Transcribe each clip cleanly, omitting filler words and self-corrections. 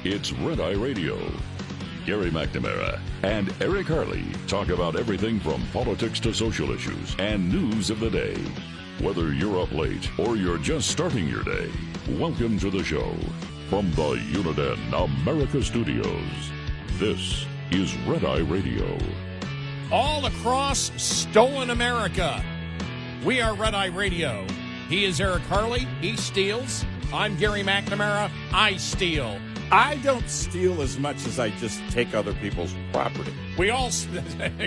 It's Red Eye Radio. Gary McNamara and Eric Harley talk about everything from politics to social issues and news of the day. Whether you're up late or you're just starting your day, welcome to the show. From the Uniden America Studios, this is Red Eye Radio. All across stolen America, we are Red Eye Radio. He is Eric Harley. He steals. I'm Gary McNamara. I steal. I don't steal as much as I just take other people's property. We all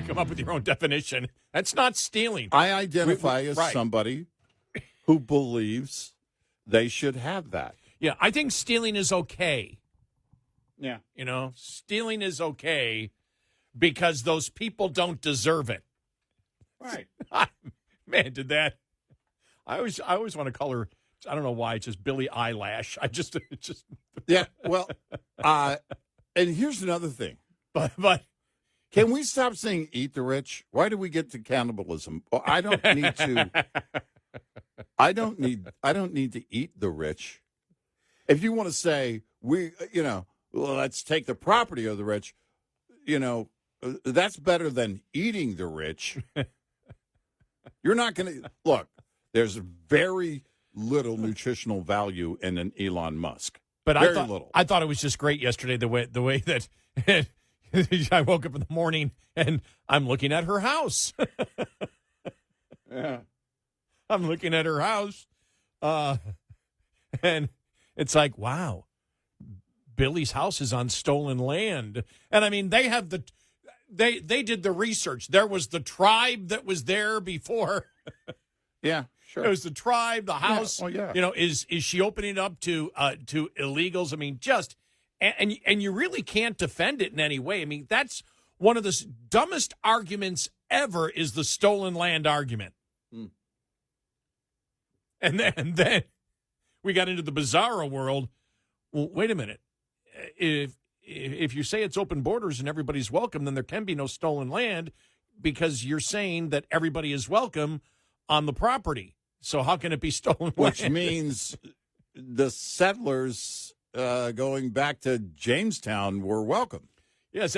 come up with your own definition. That's not stealing. I identify as somebody who believes they should have that. Yeah, I think stealing is okay. Yeah. You know, stealing is okay because those people don't deserve it. Right. Man, did that. I always want to call her, I don't know why, it's just Billie Eilish. Yeah, well, and here's another thing. But can we stop saying eat the rich? Why do we get to cannibalism? Well, I don't need to eat the rich. If you want to say let's take the property of the rich, that's better than eating the rich. You're not going to look. There's very little nutritional value in an Elon Musk. But little. I thought it was just great yesterday the way that I woke up in the morning and I'm looking at her house. Yeah, I'm looking at her house, and it's like, wow, Billie's house is on stolen land, and I mean they have they did the research. There was the tribe that was there before. Yeah. Sure. It was the tribe, the house. Yeah. Oh, yeah. Is she opening it up to illegals? I mean, and you really can't defend it in any way. I mean, that's one of the dumbest arguments ever is the stolen land argument. Mm. And then we got into the bizarro world. Well, wait a minute. If you say it's open borders and everybody's welcome, then there can be no stolen land because you're saying that everybody is welcome on the property. So how can it be stolen Which land? means the settlers going back to Jamestown were welcome. Yes.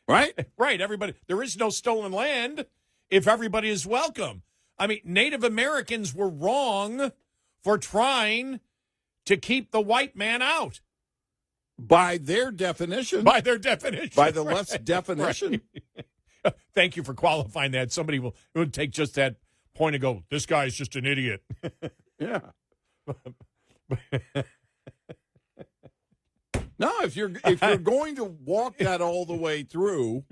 Right? Right. Everybody. There is no stolen land if everybody is welcome. I mean, Native Americans were wrong for trying to keep the white man out. By their definition. By their definition. By the left's definition. Right. Thank you for qualifying that. Somebody will take just that point and go, this guy's just an idiot. Yeah. No, if you're going to walk that all the way through,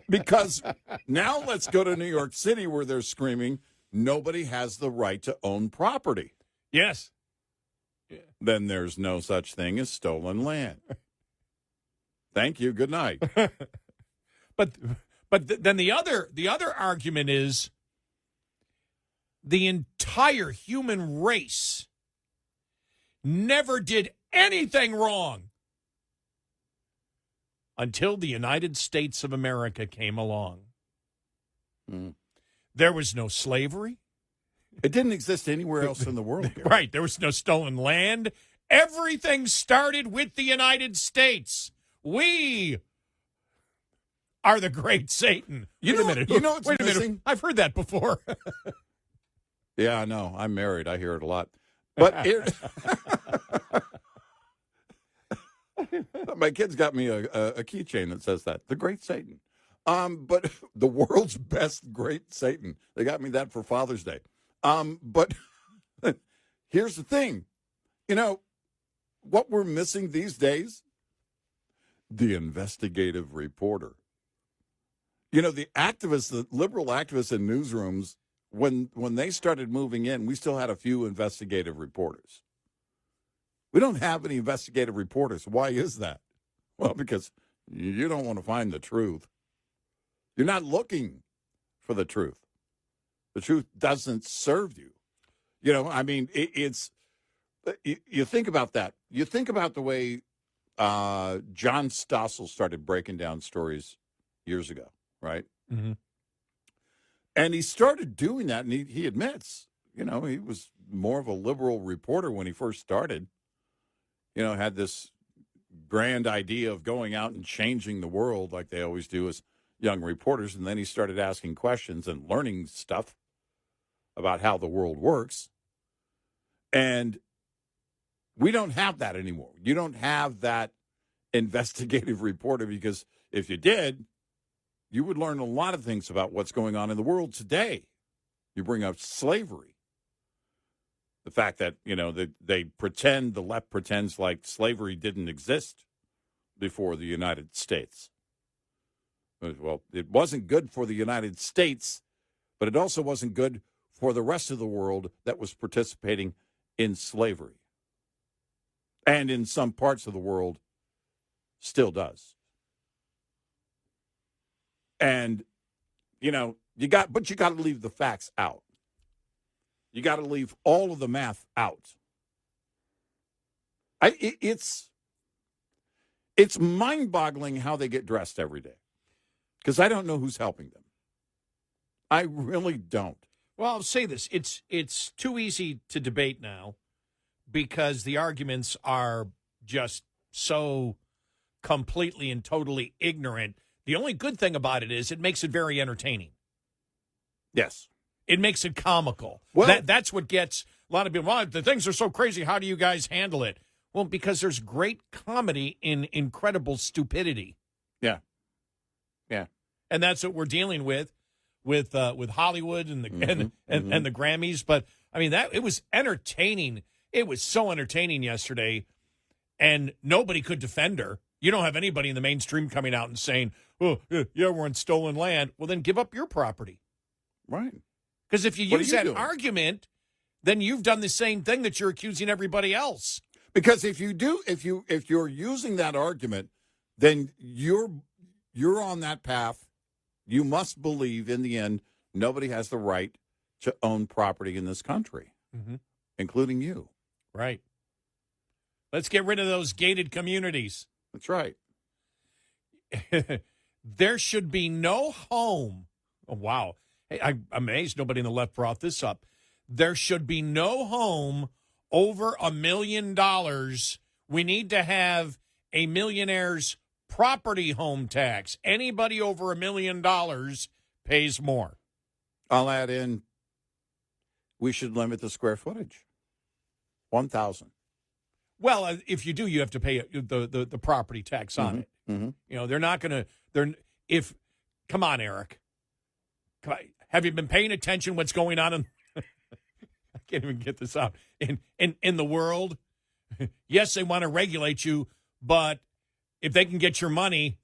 because now let's go to New York City where they're screaming, nobody has the right to own property. Yes. Yeah. Then there's no such thing as stolen land. Thank you. Good night. But then the other argument is the entire human race never did anything wrong until the United States of America came along. Mm. There was no slavery. It didn't exist anywhere else in the world. Here. Right. There was no stolen land. Everything started with the United States. We are the great Satan. Wait a minute. What's Wait a missing? minute. I've heard that before. Yeah, I know. I'm married. I hear it a lot. But my kids got me a keychain that says that. The Great Satan. But the world's best Great Satan. They got me that for Father's Day. But here's the thing. What we're missing these days? The investigative reporter. The activists, the liberal activists in newsrooms, when they started moving in, we still had a few investigative reporters. We don't have any investigative reporters. Why is that? Well, because you don't want to find the truth. You're not looking for the truth. The truth doesn't serve you. It's you think about that. You think about the way John Stossel started breaking down stories years ago, right? Mm-hmm. And he started doing that, and he admits, he was more of a liberal reporter when he first started. had this grand idea of going out and changing the world like they always do as young reporters. And then he started asking questions and learning stuff about how the world works. And we don't have that anymore. You don't have that investigative reporter, because if you did, you would learn a lot of things about what's going on in the world today. You bring up slavery. The fact that, the left pretends like slavery didn't exist before the United States. Well, it wasn't good for the United States, but it also wasn't good for the rest of the world that was participating in slavery. And in some parts of the world, still does. And, you got to leave the facts out. You got to leave all of the math out. It's mind-boggling how they get dressed every day, because I don't know who's helping them. I really don't. Well, I'll say this. It's too easy to debate now because the arguments are just so completely and totally ignorant. The only good thing about it is it makes it very entertaining. Yes. It makes it comical. Well, that's what gets a lot of people, well, the things are so crazy. How do you guys handle it? Well, because there's great comedy in incredible stupidity. Yeah. Yeah. And that's what we're dealing with Hollywood and the and the Grammys. But I mean, it was entertaining. It was so entertaining yesterday, and nobody could defend her. You don't have anybody in the mainstream coming out and saying, "Oh, yeah, we're on stolen land." Well, then give up your property, right? Because if you use that argument, then you've done the same thing that you're accusing everybody else. Because if you're using that argument, then you're on that path. You must believe in the end nobody has the right to own property in this country, including you. Right. Let's get rid of those gated communities. That's right. There should be no home. Oh, wow. Hey, I'm amazed nobody in the left brought this up. There should be no home over $1 million. We need to have a millionaire's property home tax. Anybody over $1 million pays more. I'll add in, we should limit the square footage. 1,000. Well, if you do, you have to pay the property tax on it. Mm-hmm. They're not going to. Come on, Eric. Have you been paying attention? What's going on in? I can't even get this out in the world. Yes, they want to regulate you, but if they can get your money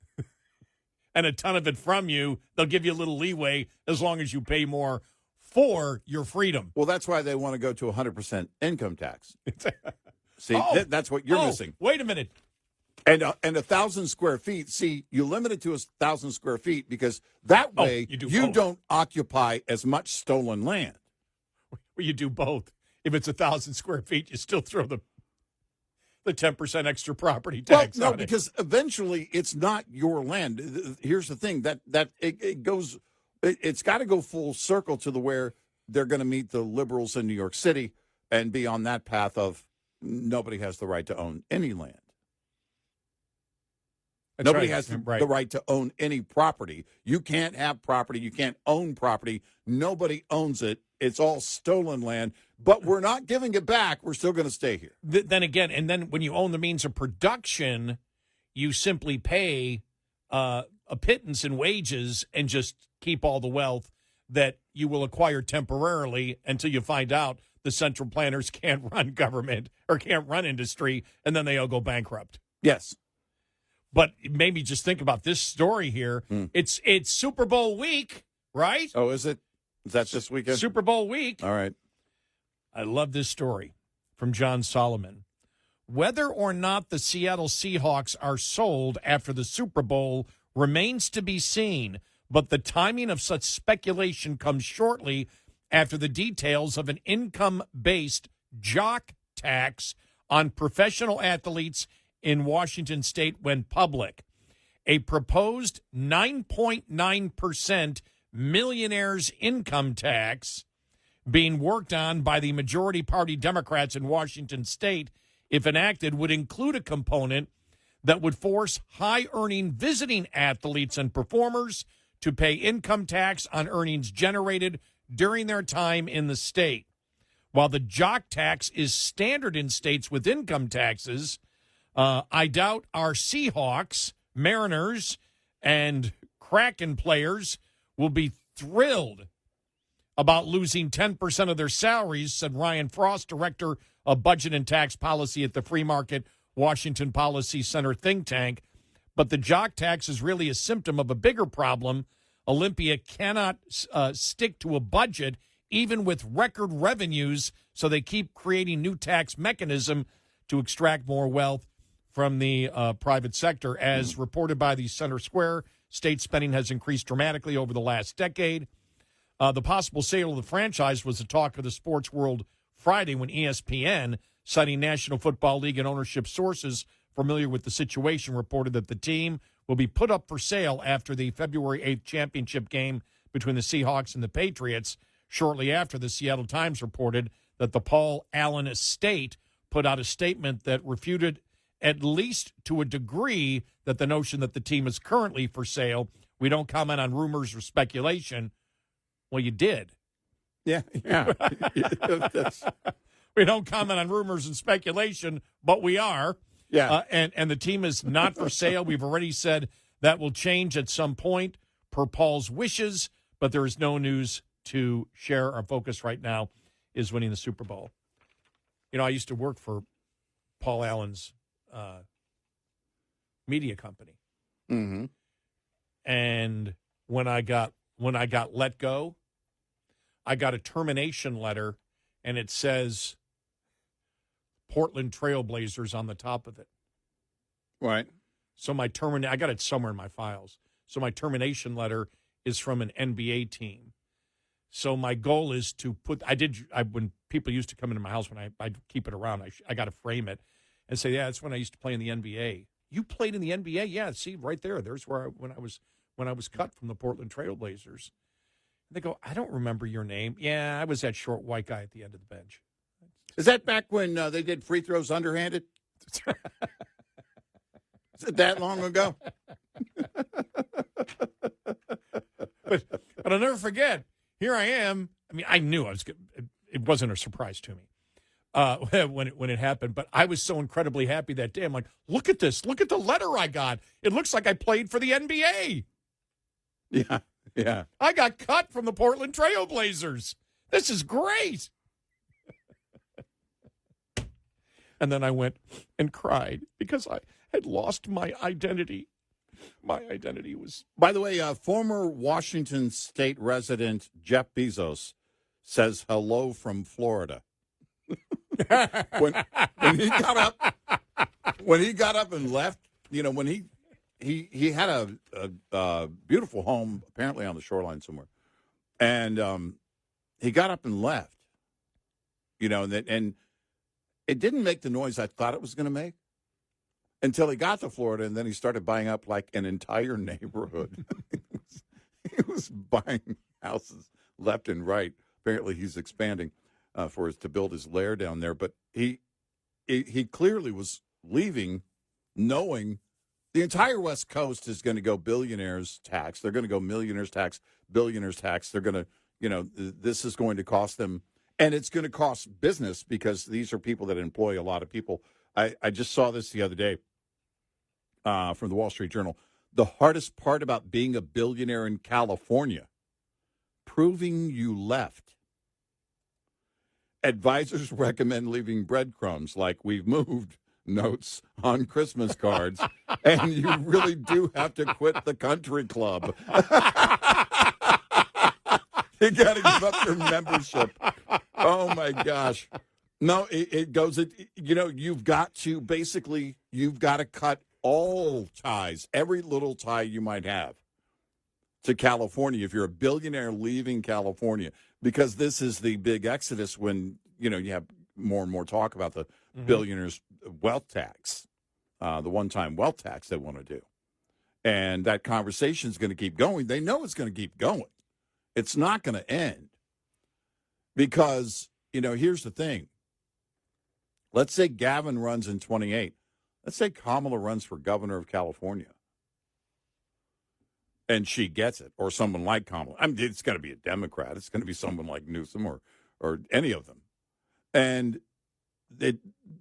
and a ton of it from you, they'll give you a little leeway as long as you pay more for your freedom. Well, that's why they want to go to 100% income tax. See, that's what you're missing. Wait a minute. And 1,000 square feet. See, you limit it to 1,000 square feet because that way you don't occupy as much stolen land. Well, you do both. If it's 1,000 square feet, you still throw the 10% extra property tax on it. No, because eventually it's not your land. Here's the thing, that it goes, it's got to go full circle to the where they're going to meet the liberals in New York City and be on that path of nobody has the right to own any land. Nobody has the right to own any property. You can't have property. You can't own property. Nobody owns it. It's all stolen land. But we're not giving it back. We're still going to stay here. Then again, and then when you own the means of production, you simply pay a pittance in wages and just keep all the wealth that you will acquire temporarily until you find out the central planners can't run government or can't run industry, and then they all go bankrupt. Yes. But maybe just think about this story here. It's Super Bowl week, right? Oh, is it? Is that this weekend? Super Bowl week. All right. I love this story from John Solomon. Whether or not the Seattle Seahawks are sold after the Super Bowl remains to be seen, but the timing of such speculation comes shortly after the details of an income-based jock tax on professional athletes in Washington State went public. A proposed 9.9% millionaire's income tax being worked on by the majority party Democrats in Washington State if enacted, would include a component that would force high-earning visiting athletes and performers to pay income tax on earnings generated during their time in the state. While the jock tax is standard in states with income taxes, I doubt our Seahawks, Mariners, and Kraken players will be thrilled about losing 10% of their salaries, said Ryan Frost, director of budget and tax policy at the Free Market Washington Policy Center think tank. But the jock tax is really a symptom of a bigger problem. Olympia cannot stick to a budget, even with record revenues, so they keep creating new tax mechanism to extract more wealth from the private sector. As reported by the Center Square, state spending has increased dramatically over the last decade. The possible sale of the franchise was the talk of the sports world Friday when ESPN, citing National Football League and ownership sources familiar with the situation, reported that the team will be put up for sale after the February 8th championship game between the Seahawks and the Patriots. Shortly after, the Seattle Times reported that the Paul Allen estate put out a statement that refuted, at least to a degree, that the notion that the team is currently for sale. We don't comment on rumors or speculation. Well, you did. Yeah. We don't comment on rumors and speculation, but we are. Yeah. And the team is not for sale. We've already said that will change at some point per Paul's wishes, but there is no news to share. Our focus right now is winning the Super Bowl. You know, I used to work for Paul Allen's media company. Mm-hmm. And when I got let go, I got a termination letter, and it says Portland Trailblazers on the top of it. Right. So I got it somewhere in my files. So my termination letter is from an NBA team. So my goal is to when people used to come into my house, when I'd keep it around, I got to frame it and say, yeah, that's when I used to play in the NBA. You played in the NBA? Yeah, see, right there. There's when I was cut from the Portland Trailblazers. And they go, I don't remember your name. Yeah, I was that short white guy at the end of the bench. Is that back when they did free throws underhanded? Is it that long ago? but I'll never forget. Here I am. I mean, I knew it wasn't a surprise to me when it happened, but I was so incredibly happy that day. I'm like, look at this. Look at the letter I got. It looks like I played for the NBA. Yeah, yeah. I got cut from the Portland Trailblazers. This is great. And then I went and cried because I had lost my identity. My identity was... By the way, former Washington State resident Jeff Bezos says hello from Florida. when he got up and left, you know, when he had a beautiful home apparently on the shoreline somewhere, and he got up and left, you know, and it didn't make the noise I thought it was going to make until he got to Florida, and then he started buying up like an entire neighborhood. He was buying houses left and right. Apparently, he's expanding to build his lair down there. But he clearly was leaving, knowing the entire West Coast is going to go billionaires tax. They're going to go millionaires tax, billionaires tax. They're going to, you know, this is going to cost them. And it's going to cost business because these are people that employ a lot of people. I just saw this the other day from the Wall Street Journal. The hardest part about being a billionaire in California, proving you left. Advisors recommend leaving breadcrumbs like we've moved notes on Christmas cards, and you really do have to quit the country club. You got to give up your membership. Oh, my gosh. No, it goes, you know, you've got to cut all ties, every little tie you might have to California if you're a billionaire leaving California, because this is the big exodus when, you know, you have more and more talk about the billionaires' wealth tax, the one-time wealth tax they want to do. And that conversation is going to keep going. They know it's going to keep going. It's not going to end because, you know, here's the thing. Let's say Gavin runs in 28. Let's say Kamala runs for governor of California. And she gets it, or someone like Kamala. I mean, it's going to be a Democrat. It's going to be someone like Newsom or any of them. And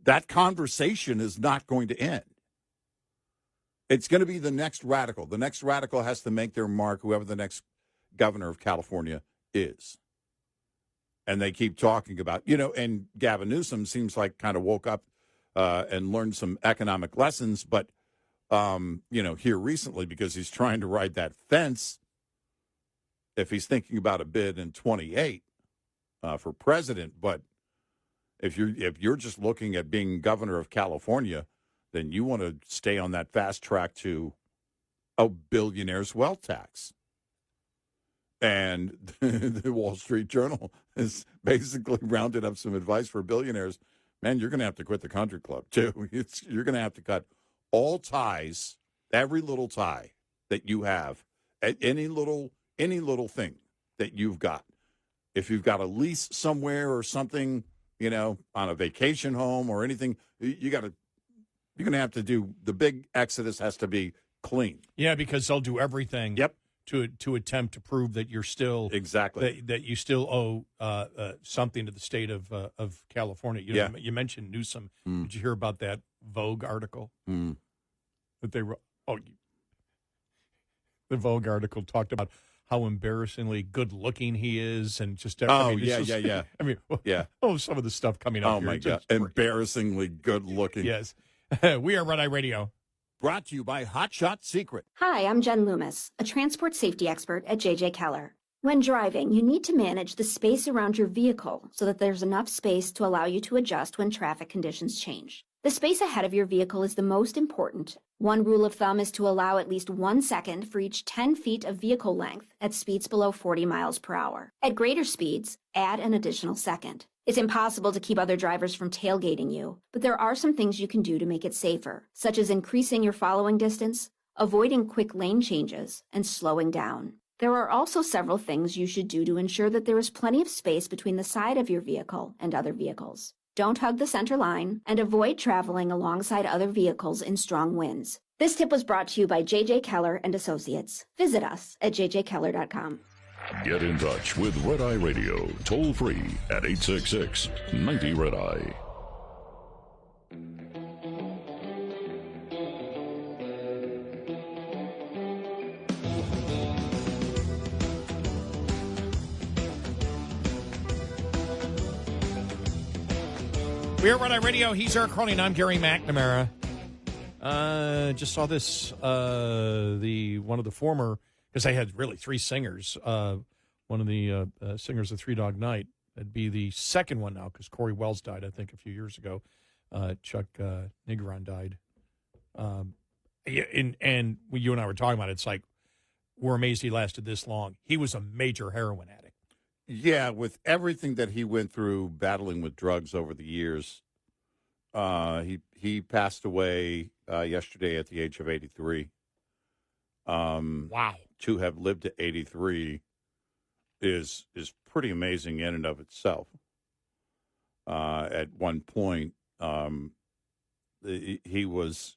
that conversation is not going to end. It's going to be the next radical. The next radical has to make their mark, whoever the next governor of California is. And they keep talking about, and Gavin Newsom seems like kind of woke up and learned some economic lessons, but, here recently, because he's trying to ride that fence, if he's thinking about a bid in 28 for president. But if you're just looking at being governor of California, then you want to stay on that fast track to a billionaire's wealth tax. And the Wall Street Journal has basically rounded up some advice for billionaires. Man, you're going to have to quit the country club, too. You're going to have to cut all ties, every little tie that you have, any little thing that you've got. If you've got a lease somewhere or something, on a vacation home or anything, you're going to have to do, the big exodus has to be clean. Yeah, because they'll do everything. Yep. To attempt to prove that you're still exactly that you still owe something to the state of California. You mentioned Newsom. Did you hear about that Vogue article that they wrote? The Vogue article talked about how embarrassingly good looking he is, and just yeah. I mean, some of the stuff coming up. Oh my God, embarrassingly good looking. Yes, we are Red Eye Radio. Brought to you by Hot Shot Secret. Hi, I'm Jen Loomis, a transport safety expert at JJ Keller. When driving, you need to manage the space around your vehicle so that there's enough space to allow you to adjust when traffic conditions change. The space ahead of your vehicle is the most important. One rule of thumb is to allow at least 1 second for each 10 feet of vehicle length at speeds below 40 miles per hour. At greater speeds, add an additional second. It's impossible to keep other drivers from tailgating you, but there are some things you can do to make it safer, such as increasing your following distance, avoiding quick lane changes, and slowing down. There are also several things you should do to ensure that there is plenty of space between the side of your vehicle and other vehicles. Don't hug the center line, and avoid traveling alongside other vehicles in strong winds. This tip was brought to you by JJ Keller and Associates. Visit us at jjkeller.com. Get in touch with Red Eye Radio, toll free at 866-90-RED-EYE. We are Red Eye Radio. He's Eric Harley, and I'm Gary McNamara. Just saw this, one of the former, because they had really three singers. One of the singers of Three Dog Night. That'd be the second one now, because Corey Wells died, I think, a few years ago. Chuck Negron died. And you and I were talking about it. It's like, we're amazed he lasted this long. He was a major heroin addict. Yeah, with everything that he went through battling with drugs over the years, he passed away yesterday at the age of 83. Wow. To have lived to 83 is pretty amazing in and of itself. At one point, it was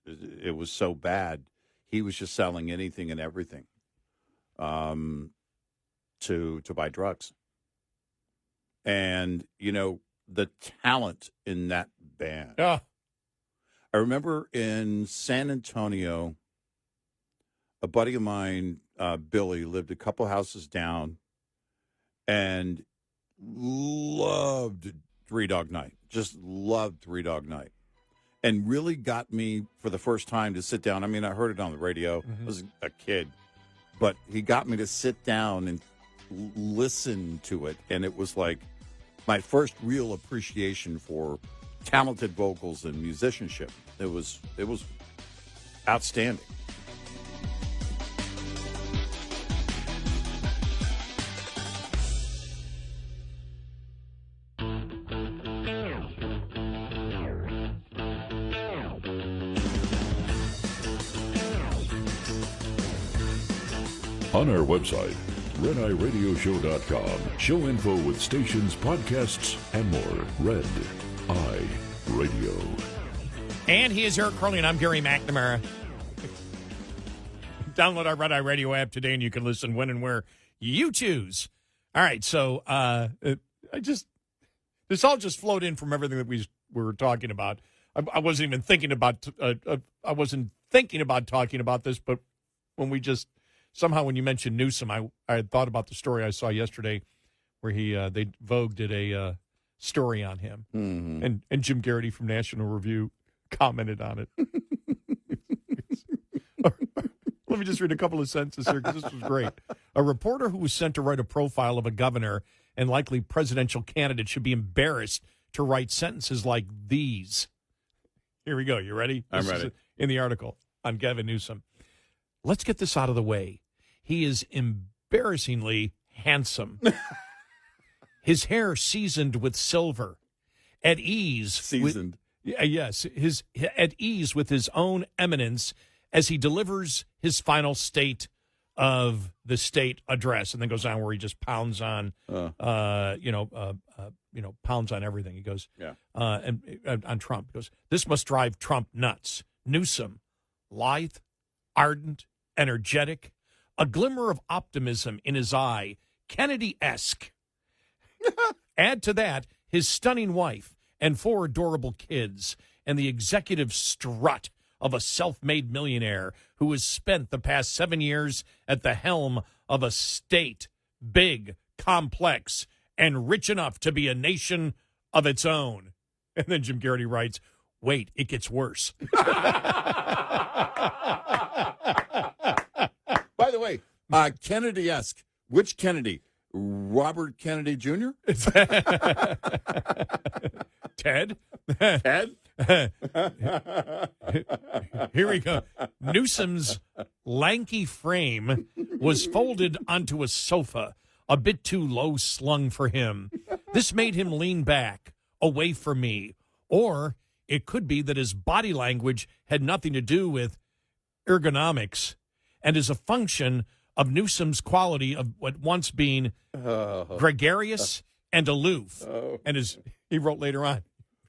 so bad, he was just selling anything and everything to buy drugs. And, the talent in that band. Yeah. I remember in San Antonio, a buddy of mine, Billy, lived a couple houses down and loved Three Dog Night. Just loved Three Dog Night. And really got me for the first time to sit down. I mean, I heard it on the radio. I was a kid. But he got me to sit down and listen to it. And it was like my first real appreciation for talented vocals and musicianship. It was outstanding. On our website, RedEyeRadioshow.com. Show info with stations, podcasts, and more. Red Eye Radio. And he is Eric Harley, and I'm Gary McNamara. Download our Red Eye Radio app today, and you can listen when and where you choose. All right, so this all just flowed in from everything that we were talking about. I wasn't even thinking about talking about this, but when you mentioned Newsom, I had thought about the story I saw yesterday where Vogue did a story on him, and Jim Garrity from National Review commented on it. Let me just read a couple of sentences here because this was great. A reporter who was sent to write a profile of a governor and likely presidential candidate should be embarrassed to write sentences like these. Here we go. You ready? I'm ready. In the article on Gavin Newsom. Let's get this out of the way. He is embarrassingly handsome. His hair seasoned with silver. At ease. Seasoned. Yes. At ease with his own eminence as he delivers his final state of the state address, and then goes on where he just pounds on, pounds on everything. He goes, and on Trump. He goes, this must drive Trump nuts. Newsom, lithe, ardent, energetic, a glimmer of optimism in his eye, Kennedy-esque. Add to that his stunning wife and 4 adorable kids, and the executive strut of a self-made millionaire who has spent the past 7 years at the helm of a state, big, complex, and rich enough to be a nation of its own. And then Jim Garrity writes, wait, it gets worse. By the way, Kennedy-esque. Which Kennedy? Robert Kennedy Jr.? Ted? Ted? Here we go. Newsom's lanky frame was folded onto a sofa, a bit too low slung for him. This made him lean back, away from me. Or it could be that his body language had nothing to do with ergonomics and is a function of Newsom's quality of what once being gregarious and aloof. And as he wrote later on,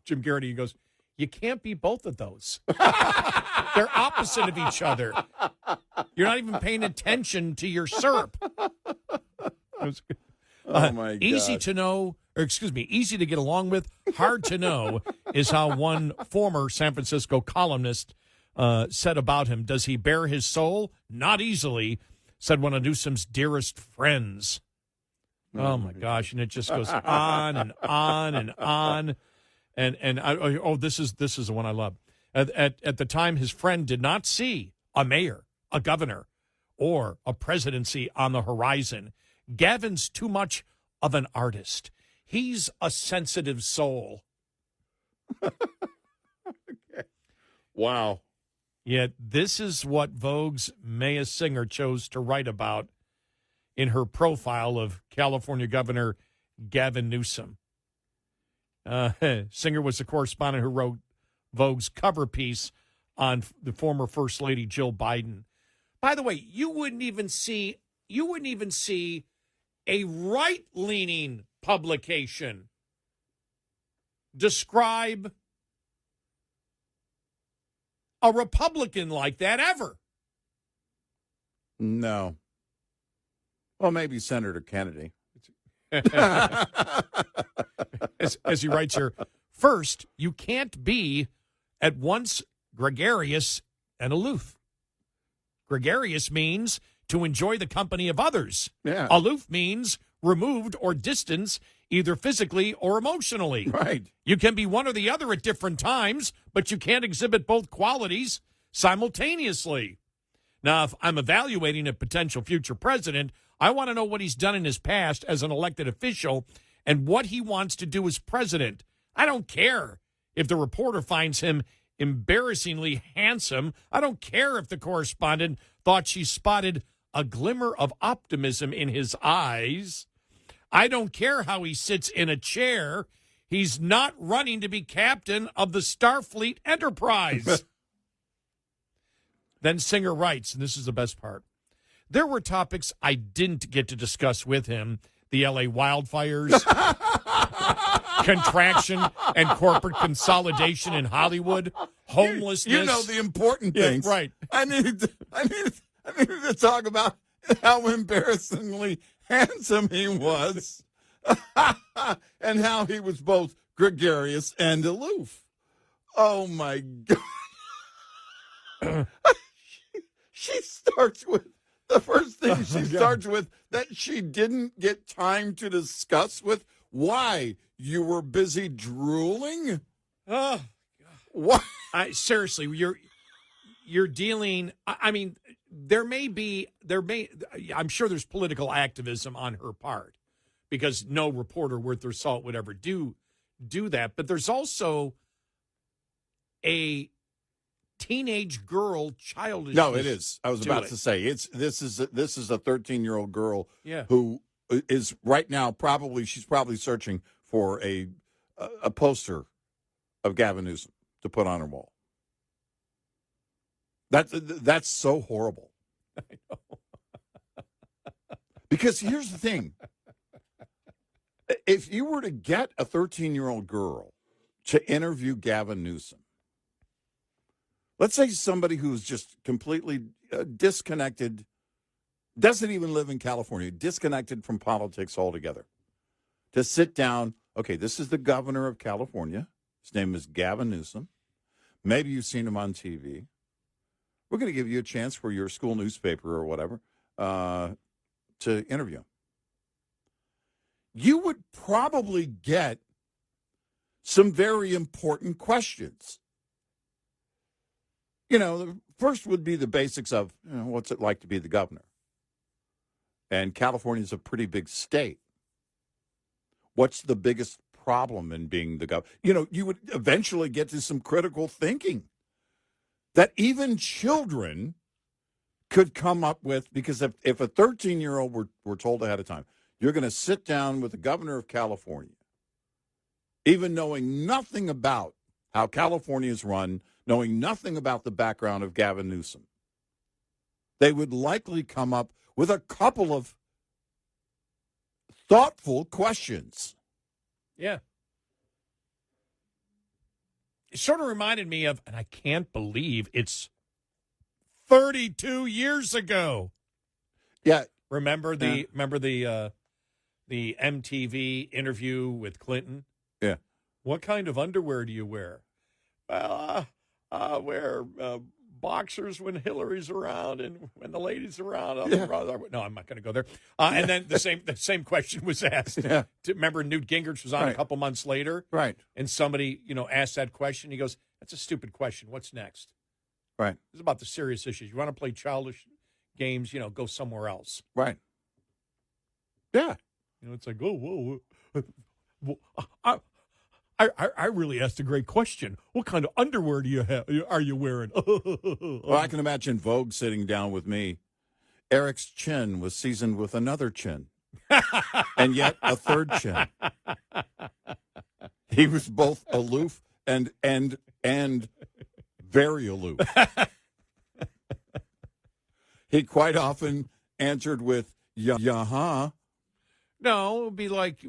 Jim Garrity, he goes, you can't be both of those. They're opposite of each other. You're not even paying attention to your syrup. Oh, my God. Easy to get along with, hard to know, is how one former San Francisco columnist said about him. Does he bare his soul? Not easily, said one of Newsom's dearest friends. Oh, my gosh. And it just goes on and on and on. This is the one I love. At the time, his friend did not see a mayor, a governor, or a presidency on the horizon. Gavin's too much of an artist. He's a sensitive soul. Okay. Wow. Yet this is what Vogue's Maya Singer chose to write about in her profile of California Governor Gavin Newsom. Singer was the correspondent who wrote Vogue's cover piece on the former First Lady Jill Biden. By the way, you wouldn't even see a right-leaning publication describe a Republican like that ever. No. Well, maybe Senator Kennedy. As he writes here, first, you can't be at once gregarious and aloof. Gregarious means to enjoy the company of others. Yeah. Aloof means removed or distanced, either physically or emotionally. Right. You can be one or the other at different times, but you can't exhibit both qualities simultaneously. Now, if I'm evaluating a potential future president, I want to know what he's done in his past as an elected official and what he wants to do as president. I don't care if the reporter finds him embarrassingly handsome. I don't care if the correspondent thought she spotted a glimmer of optimism in his eyes. I don't care how he sits in a chair. He's not running to be captain of the Starfleet Enterprise. Then Singer writes, and this is the best part, there were topics I didn't get to discuss with him. The L.A. wildfires, contraction and corporate consolidation in Hollywood, homelessness. You know the important Yeah, things. right. I needed to talk about how embarrassingly handsome he was and how he was both gregarious and aloof. Oh, my God. She starts with, the first thing she starts with, that she didn't get time to discuss with. Why? You were busy drooling? Oh, What? seriously, you're dealing. I mean, I'm sure there's political activism on her part, because no reporter worth their salt would ever do that. But there's also a teenage girl childish. No, it is. I was about it. to say this is a 13-year-old girl Yeah. who is right now she's probably searching for a poster of Gavin Newsom to put on her wall. That's so horrible. I know. Because here's the thing. If you were to get a 13-year-old girl to interview Gavin Newsom, let's say somebody who's just completely disconnected, doesn't even live in California, disconnected from politics altogether, to sit down, okay, this is the governor of California. His name is Gavin Newsom. Maybe you've seen him on TV. We're going to give you a chance for your school newspaper or whatever to interview him. You would probably get some very important questions. You know, the first would be the basics of, what's it like to be the governor? And California is a pretty big state. What's the biggest problem in being the governor? You would eventually get to some critical thinking that even children could come up with, because if a 13-year-old were told ahead of time, you're going to sit down with the governor of California, even knowing nothing about how California is run, knowing nothing about the background of Gavin Newsom, they would likely come up with a couple of thoughtful questions. Yeah. It sort of reminded me of, and I can't believe it's 32 years ago. Yeah. Remember the MTV interview with Clinton? Yeah. What kind of underwear do you wear? Well, I wear boxers when Hillary's around and when the lady's around. No, I'm not going to go there. And then the same question was asked. Yeah. Remember, Newt Gingrich was on a couple months later, Right. and somebody asked that question. He goes, "That's a stupid question. What's next?" Right. It's about the serious issues. You want to play childish games? Go somewhere else. Right. Yeah. It's like, whoa. I really asked a great question. What kind of underwear are you wearing? Well, I can imagine Vogue sitting down with me. Eric's chin was seasoned with another chin, and yet a third chin. He was both aloof and very aloof. He quite often answered with "yeah." No, it would be like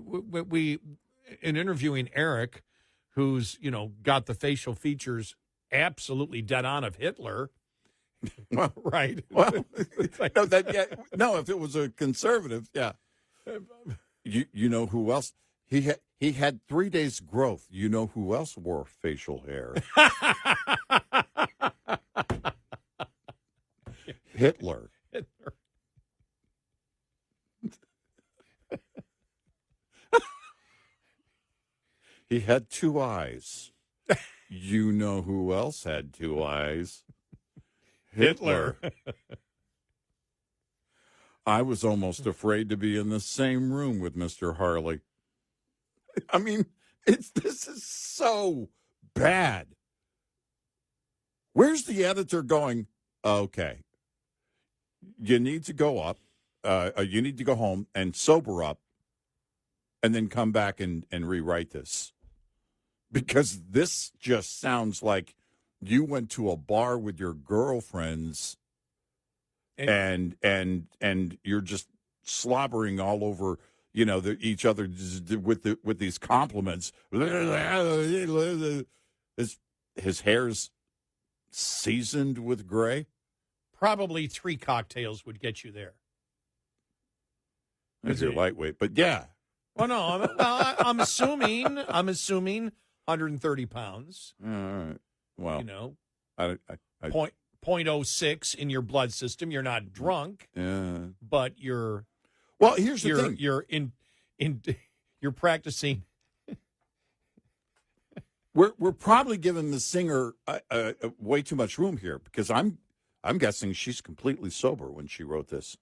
we in interviewing Eric, who's got the facial features absolutely dead on of Hitler. Well, Right. Well, like, no, if it was a conservative, yeah. You know who else? He had 3 days growth. You know who else wore facial hair? Hitler. He had 2 eyes. You know who else had 2 eyes? Hitler. I was almost afraid to be in the same room with Mr. Harley. I mean, this is so bad. Where's the editor going? Okay, you need to go up. You need to go home and sober up, and then come back and rewrite this. Because this just sounds like you went to a bar with your girlfriends and you're just slobbering all over each other with these compliments. His hair's seasoned with gray. Probably 3 cocktails would get you there. If you're lightweight, but yeah. Well, no, I'm assuming 130 pounds. All right. Well, I 0.06 in your blood system. You're not drunk, but you're. Well, here's the thing. You're practicing. We're probably giving the singer way too much room here because I'm guessing she's completely sober when she wrote this.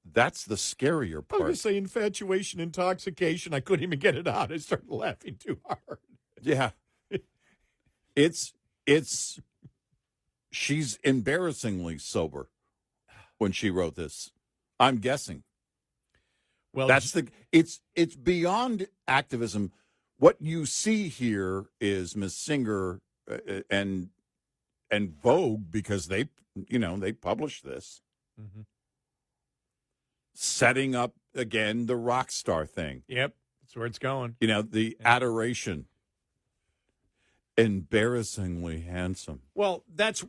That's the scarier part. I was saying infatuation, intoxication. I couldn't even get it out. I started laughing too hard. Yeah. She's embarrassingly sober when she wrote this. I'm guessing. Well, it's beyond activism. What you see here is Miss Singer and Vogue, because they published this. Mm-hmm. Setting up again the rock star thing. Yep, that's where it's going. The adoration. Embarrassingly handsome. Well, that's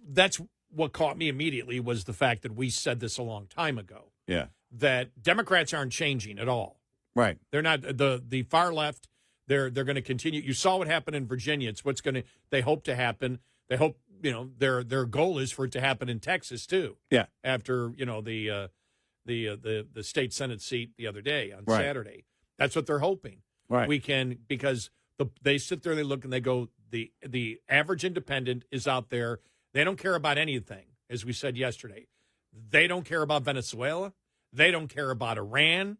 what caught me immediately was the fact that we said this a long time ago. Yeah. That Democrats aren't changing at all. Right. They're not the far left. They're going to continue. You saw what happened in Virginia. It's what's going to they hope to happen. They hope their goal is for it to happen in Texas too. Yeah. After the state Senate seat the other day on Saturday. That's what they're hoping. Right. We can, because they sit there, they look, and they go, the average independent is out there. They don't care about anything, as we said yesterday. They don't care about Venezuela. They don't care about Iran.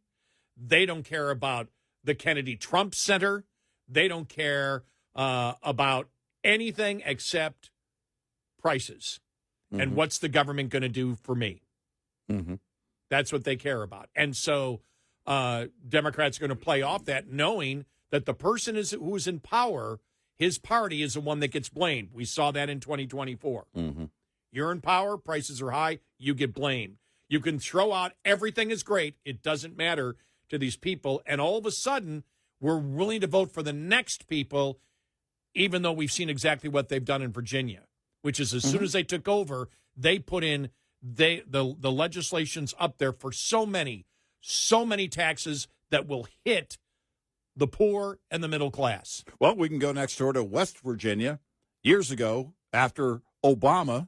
They don't care about the Kennedy Trump Center. They don't care about anything except prices. Mm-hmm. And what's the government going to do for me? Mm-hmm. That's what they care about. And so Democrats are going to play off that, knowing that the person who is in power, his party is the one that gets blamed. We saw that in 2024. Mm-hmm. You're in power, prices are high, you get blamed. You can throw out everything is great. It doesn't matter to these people. And all of a sudden, we're willing to vote for the next people, even though we've seen exactly what they've done in Virginia, which is as soon as they took over, they put in the legislation's up there for so many taxes that will hit the poor and the middle class. Well, we can go next door to West Virginia. Years ago, after Obama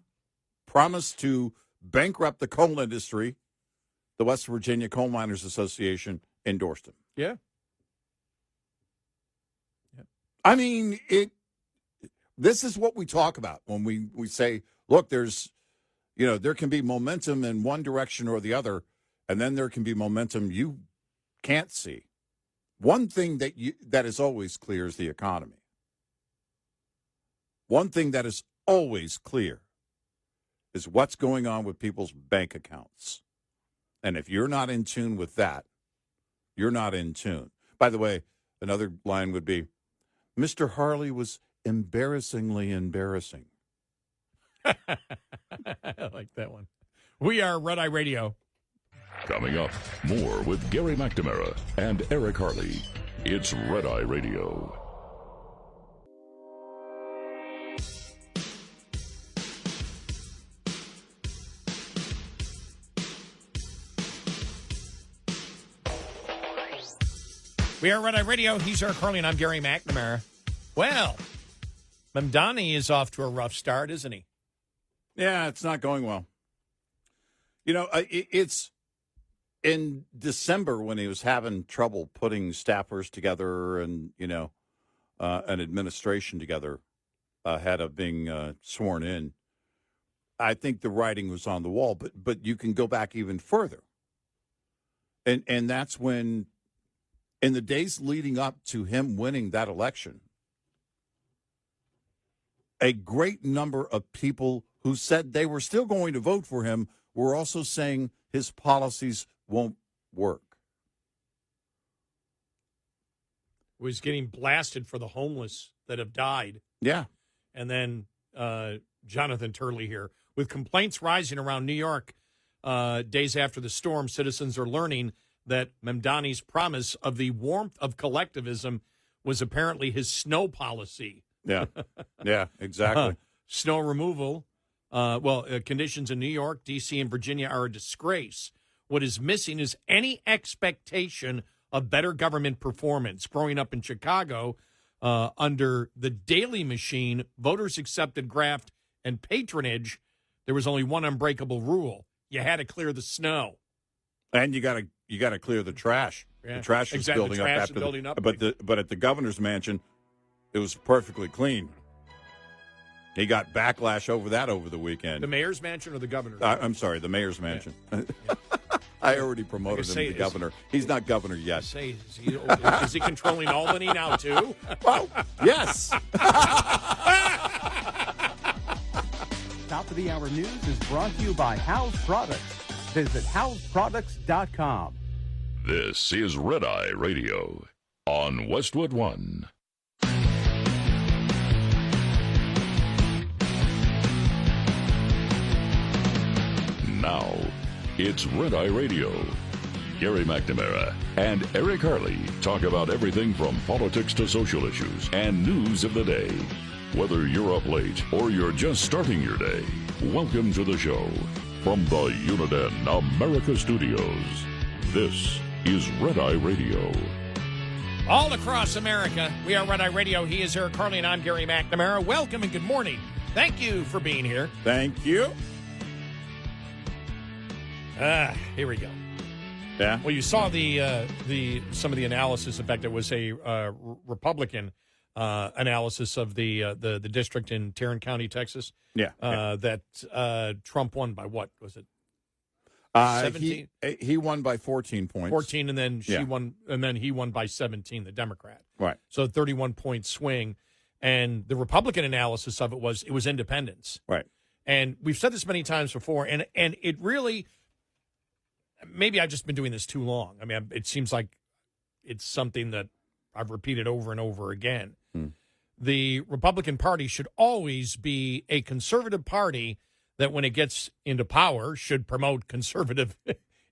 promised to bankrupt the coal industry, the West Virginia Coal Miners Association endorsed him. Yeah. I mean, this is what we talk about when we say, look, there's, there can be momentum in one direction or the other, and then there can be momentum you can't see. One thing that is always clear is the economy. One thing that is always clear is what's going on with people's bank accounts. And if you're not in tune with that, you're not in tune. By the way, another line would be, Mr. Harley was embarrassingly embarrassing. I like that one. We are Red Eye Radio. Coming up, more with Gary McNamara and Eric Harley. It's Red Eye Radio. We are Red Eye Radio. He's Eric Harley, and I'm Gary McNamara. Well, Mamdani is off to a rough start, isn't he? Yeah, it's not going well. It's in December when he was having trouble putting staffers together and, an administration together ahead of being sworn in. I think the writing was on the wall, but you can go back even further. And that's when, in the days leading up to him winning that election, a great number of people who said they were still going to vote for him were also saying his policies won't work. Was getting blasted for the homeless that have died. Yeah. And then Jonathan Turley here. With complaints rising around New York days after the storm, citizens are learning that Mamdani's promise of the warmth of collectivism was apparently his snow policy. Yeah, yeah, exactly. Snow removal. Conditions in New York, D.C., and Virginia are a disgrace. What is missing is any expectation of better government performance. Growing up in Chicago, under the Daley machine, voters accepted graft and patronage. There was only one unbreakable rule: you had to clear the snow, And you got to clear the trash. Yeah, the trash is exactly. building The trash up is after building up. But at the governor's mansion, it was perfectly clean. He got backlash over that over the weekend. The mayor's mansion or the governor's? I'm sorry, the mayor's mansion. I already promoted him to governor. He's not governor yet. Is he controlling Albany now, too? Well, yes. Top of the Hour News is brought to you by House Products. Visit houseproducts.com. This is Red Eye Radio on Westwood One. Now, it's Red Eye Radio. Gary McNamara and Eric Harley talk about everything from politics to social issues and news of the day. Whether you're up late or you're just starting your day, welcome to the show. From the Uniden America Studios, this is Red Eye Radio. All across America, we are Red Eye Radio. He is Eric Harley, and I'm Gary McNamara. Welcome and good morning. Thank you for being here. Thank you. Here we go. Yeah. Well, you saw some of the analysis. In fact, it was a Republican analysis of the district in Tarrant County, Texas. Yeah. That Trump won by what was it? 17. He won by 14 points. 14, and then she won, and then he won by 17. The Democrat. Right. So 31-point swing, and the Republican analysis of it was independence. Right. And we've said this many times before, and it really. Maybe I've just been doing this too long. I mean, it seems like it's something that I've repeated over and over again. The Republican Party should always be a conservative party that when it gets into power should promote conservative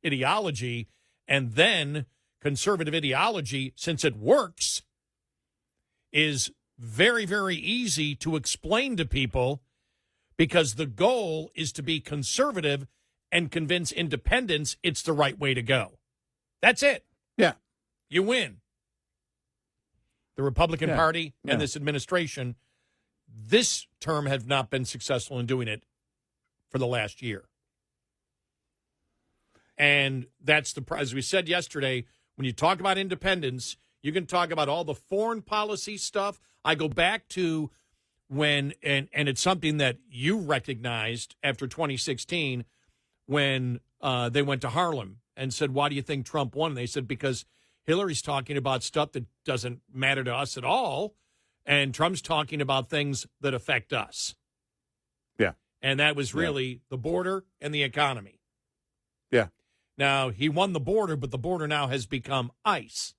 ideology, and then conservative ideology, since it works, is very, very easy to explain to people because the goal is to be conservative and convince independents it's the right way to go. That's it. Yeah. You win. The Republican Party and this administration, this term, have not been successful in doing it for the last year. And that's as we said yesterday, when you talk about independence, you can talk about all the foreign policy stuff. I go back to when, and it's something that you recognized after 2016, when they went to Harlem and said, why do you think Trump won? And they said, because Hillary's talking about stuff that doesn't matter to us at all, and Trump's talking about things that affect us. Yeah. And that was really the border and the economy. Yeah. Now, he won the border, but the border now has become ICE.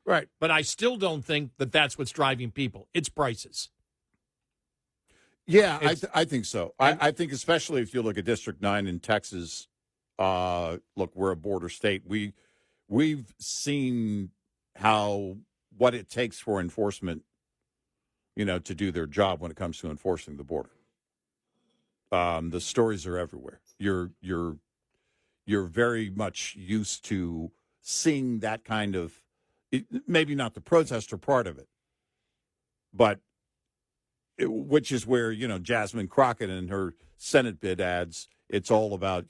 Right. But I still don't think that that's what's driving people. It's prices. Yeah, I think so. I think especially if you look at District 9 in Texas, look, we're a border state. We've seen what it takes for enforcement, to do their job when it comes to enforcing the border. The stories are everywhere. You're very much used to seeing that kind of, maybe not the protester part of it, but which is where, Jasmine Crockett and her Senate bid ads, it's all about,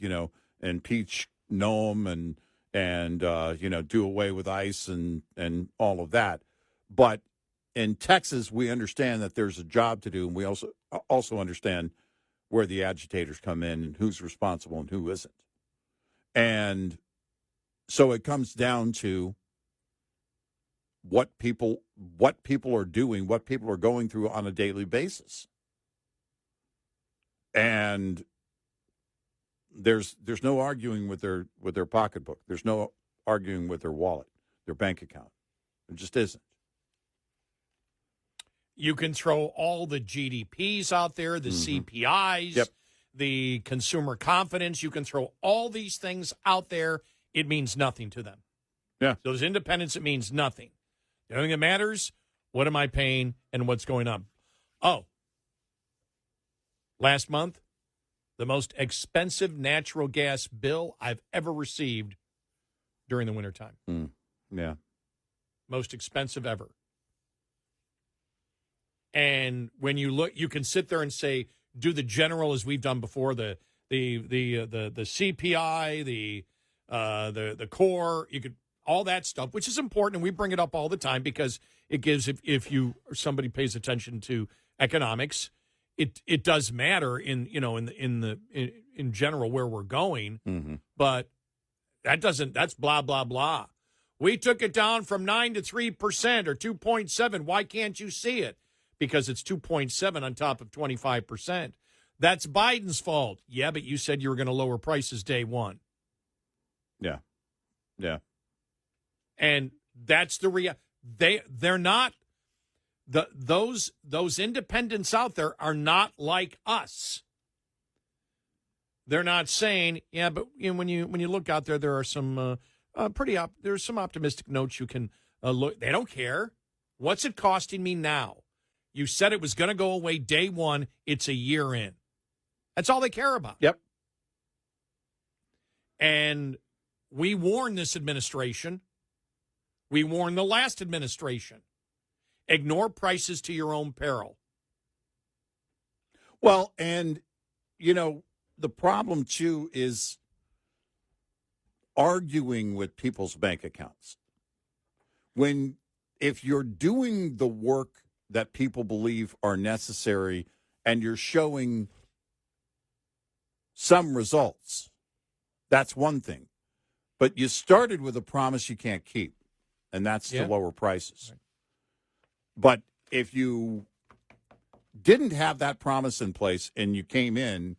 impeach Noam and do away with ICE and all of that. But in Texas, we understand that there's a job to do, and we also understand where the agitators come in and who's responsible and who isn't. And so it comes down to what people are doing, what people are going through on a daily basis. And there's no arguing with their pocketbook. There's no arguing with their wallet, their bank account. There just isn't. You can throw all the GDPs out there, the CPIs, the consumer confidence. You can throw all these things out there, it means nothing to them. Yeah. Those independents, it means nothing. The only thing that matters, what am I paying and what's going on? Oh, last month, the most expensive natural gas bill I've ever received during the wintertime. Yeah. Most expensive ever. And when you look, you can sit there and say, do the general as we've done before, the CPI, the core, you could all that stuff, which is important, and we bring it up all the time because it gives if you or somebody pays attention to economics, it does matter in general where we're going, but that's blah blah blah. We took it down from 9 to 3% or 2.7. Why can't you see it? Because it's 2.7 on top of 25%. That's Biden's fault. Yeah, but you said you were going to lower prices day one. Yeah. Yeah. And that's the they're not those independents out there are not like us. They're not saying, yeah, but when you look out there, there are some there's some optimistic notes you can look. They don't care. What's it costing me now? You said it was going to go away day one. It's a year in. That's all they care about. Yep. And we warned this administration. We warned the last administration. Ignore prices to your own peril. Well, and, the problem, too, is arguing with people's bank accounts. If you're doing the work that people believe are necessary and you're showing some results, that's one thing. But you started with a promise you can't keep, and that's to lower prices. Right. But if you didn't have that promise in place and you came in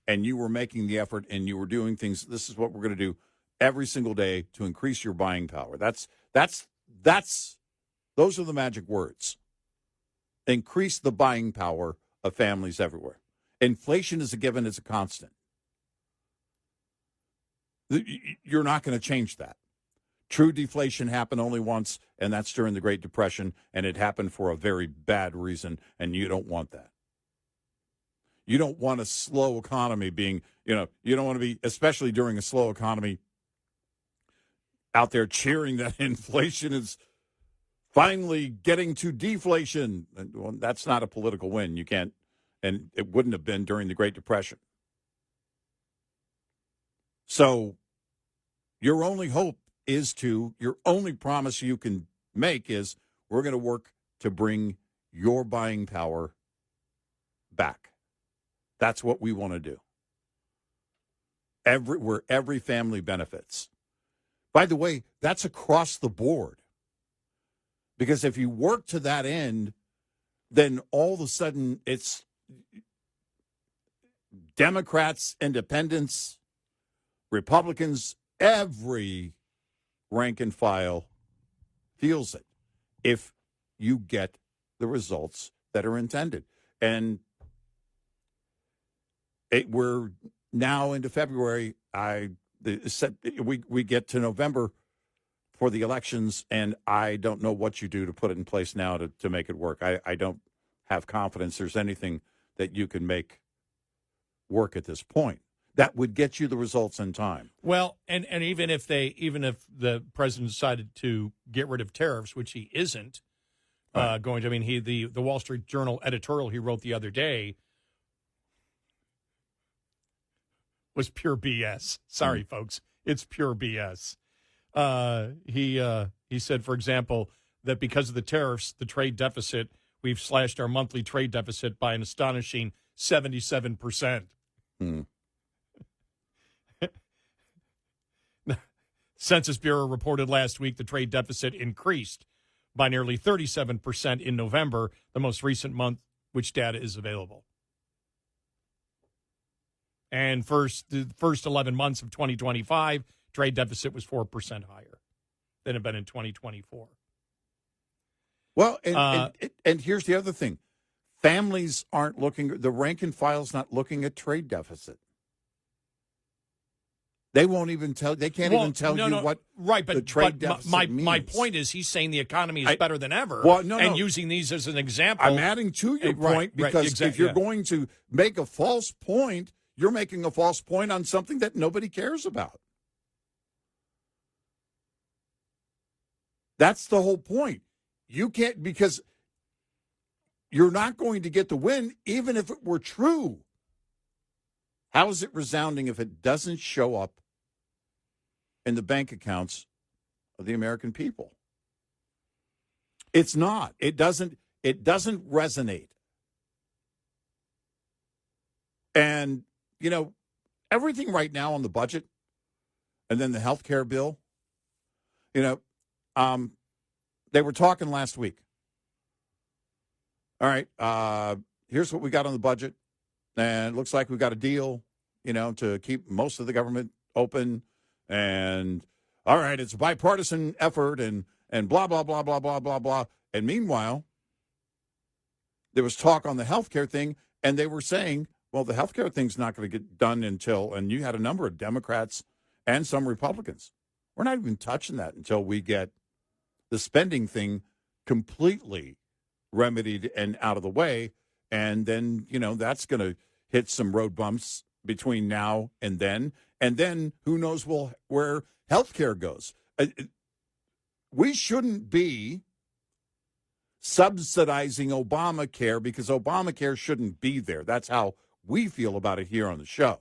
and you were making the effort and you were doing things, this is what we're going to do every single day to increase your buying power. Those are the magic words. Increase the buying power of families everywhere. Inflation is a given, it's a constant. You're not going to change that. True deflation happened only once, and that's during the Great Depression, and it happened for a very bad reason, and you don't want that. You don't want a slow economy being, you don't want to be, especially during a slow economy, out there cheering that inflation is finally getting to deflation. Well, that's not a political win. You can't, and it wouldn't have been during the Great Depression. So your only hope your only promise you can make is we're going to work to bring your buying power back. That's what we want to do. Where every family benefits. By the way, that's across the board. Because if you work to that end, then all of a sudden it's Democrats, independents, Republicans, every rank and file feels it if you get the results that are intended. And we're now into February. We get to November for the elections, and I don't know what you do to put it in place now to make it work. I don't have confidence there's anything that you can make work at this point that would get you the results in time. Well, and even if the president decided to get rid of tariffs, which he isn't going to, the Wall Street Journal editorial he wrote the other day was pure BS. Sorry, folks, it's pure BS. He said, for example, that because of the tariffs, the trade deficit, we've slashed our monthly trade deficit by an astonishing 77%. Census Bureau reported last week the trade deficit increased by nearly 37% in November, the most recent month which data is available. And the first 11 months of 2025, trade deficit was 4% higher than it had been in 2024. Well, and here's the other thing. Families aren't looking, the rank and file's not looking at trade deficit. They won't even tell. They can't even tell you what right, but, the trade but deficit my, means. my point is he's saying the economy is better than ever. Well, no, and no. using these as an example. I'm adding to your point because if you're going to make a false point, you're making a false point on something that nobody cares about. That's the whole point. You can't, because you're not going to get the win even if it were true. How is it resounding if it doesn't show up in the bank accounts of the American people? It's not. It doesn't resonate. And, you know, everything right now on the budget and then the health care bill, you know, they were talking last week. All right, here's what we got on the budget. And it looks like we've got a deal, you know, to keep most of the government open. And, all right, it's a bipartisan effort and blah, blah, blah, blah, blah, blah, blah. And meanwhile, there was talk on the health care thing, and they were saying, well, the health care thing's not going to get done until, and you had a number of Democrats and some Republicans. We're not even touching that until we get the spending thing completely remedied and out of the way. And then, you know, that's going to hit some road bumps between now and then. And then who knows where healthcare goes. We shouldn't be subsidizing Obamacare because Obamacare shouldn't be there. That's how we feel about it here on the show.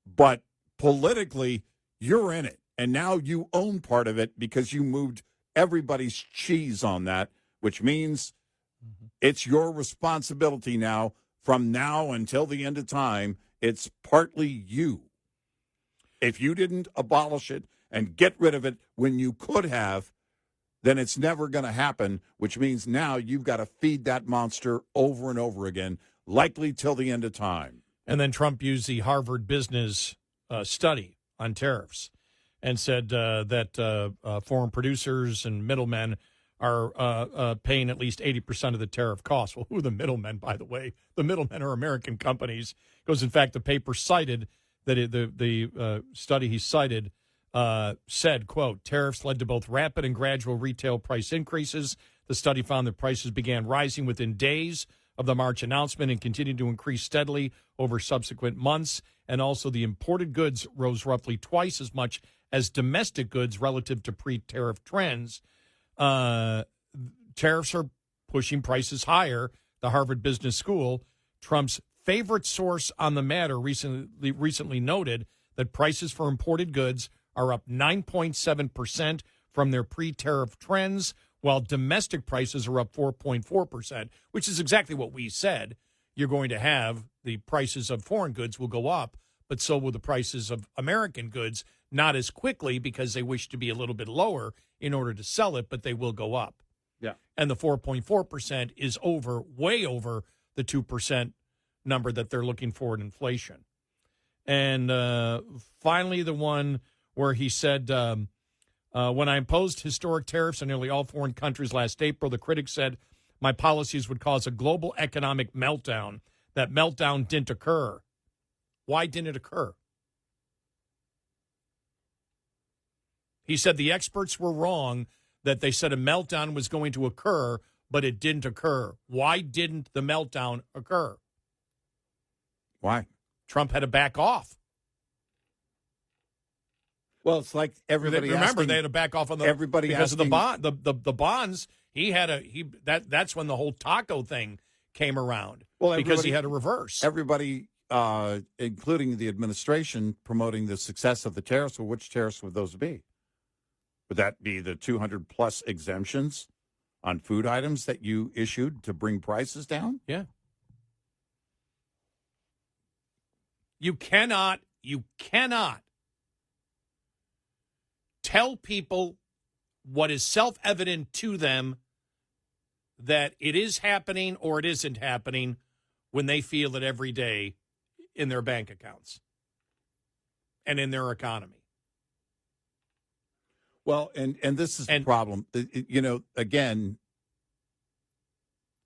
But politically, you're in it. And now you own part of it because you moved everybody's cheese on that, which means it's your responsibility now. From now until the end of time, it's partly you. If you didn't abolish it and get rid of it when you could have, then it's never going to happen, which means now you've got to feed that monster over and over again, likely till the end of time. And then Trump used the Harvard Business study on tariffs and said that foreign producers and middlemen are paying at least 80% of the tariff costs. Well, who are the middlemen, by the way? The middlemen are American companies. Because, in fact, the paper cited that the study he cited said, quote, tariffs led to both rapid and gradual retail price increases. The study found that prices began rising within days of the March announcement and continued to increase steadily over subsequent months. And also the imported goods rose roughly twice as much as domestic goods relative to pre-tariff trends. Tariffs are pushing prices higher. The Harvard Business School, Trump's favorite source on the matter, recently noted that prices for imported goods are up 9.7% from their pre-tariff trends, while domestic prices are up 4.4%, which is exactly what we said. You're going to have the prices of foreign goods will go up, but so will the prices of American goods, not as quickly because they wish to be a little bit lower in order to sell it, but they will go up. Yeah. And the 4.4% is way over the 2% number that they're looking for in inflation. And finally, the one where he said, when I imposed historic tariffs on nearly all foreign countries last April, the critics said my policies would cause a global economic meltdown. That meltdown didn't occur. Why didn't it occur? He said the experts were wrong, that they said a meltdown was going to occur, but it didn't occur. Why didn't the meltdown occur? Why? Trump had to back off. Well, it's like everybody. Remember, they had to back off on the everybody because asking, of the bonds. That's when the whole taco thing came around. Well, because he had to reverse. Everybody, including the administration, promoting the success of the tariffs. Well, which tariffs would those be? Would that be the 200 plus exemptions on food items that you issued to bring prices down? Yeah. You cannot tell people what is self-evident to them that it is happening or it isn't happening when they feel it every day in their bank accounts and in their economy. Well, and this is the problem. You know, again.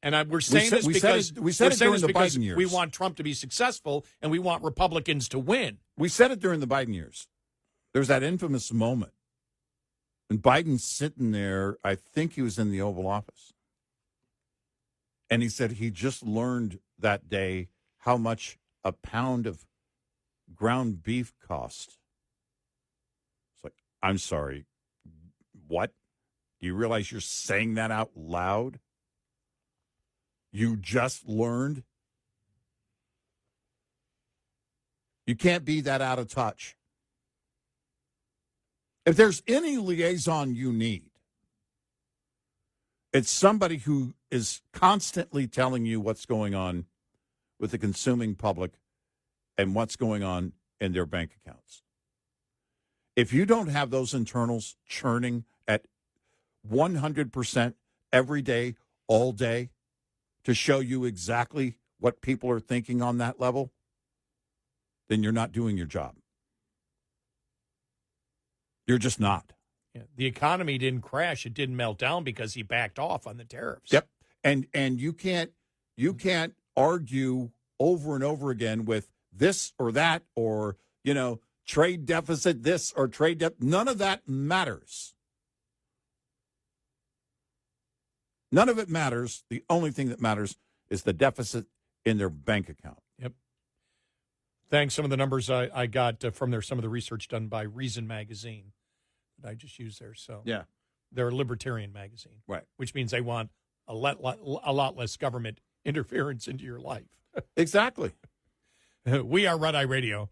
And we're saying this because we said it during the Biden years. We want Trump to be successful and we want Republicans to win. We said it during the Biden years. There's that infamous moment. And Biden's sitting there, I think he was in the Oval Office. And he said he just learned that day how much a pound of ground beef cost. It's like, I'm sorry, what? Do you realize you're saying that out loud? You just learned? You can't be that out of touch. If there's any liaison you need, it's somebody who is constantly telling you what's going on with the consuming public and what's going on in their bank accounts. If you don't have those internals churning at 100% every day, all day, to show you exactly what people are thinking on that level, then you're not doing your job. You're just not. Yeah, the economy didn't crash; it didn't melt down because he backed off on the tariffs. Yep, and you can't argue over and over again with this or that or trade deficit this or trade deficit. None of that matters. None of it matters. The only thing that matters is the deficit in their bank account. Yep. Thanks. Some of the numbers I got from some of the research done by Reason Magazine that I just used there. So yeah, they're a libertarian magazine, right? Which means they want a lot less government interference into your life. Exactly. We are Red Eye Radio.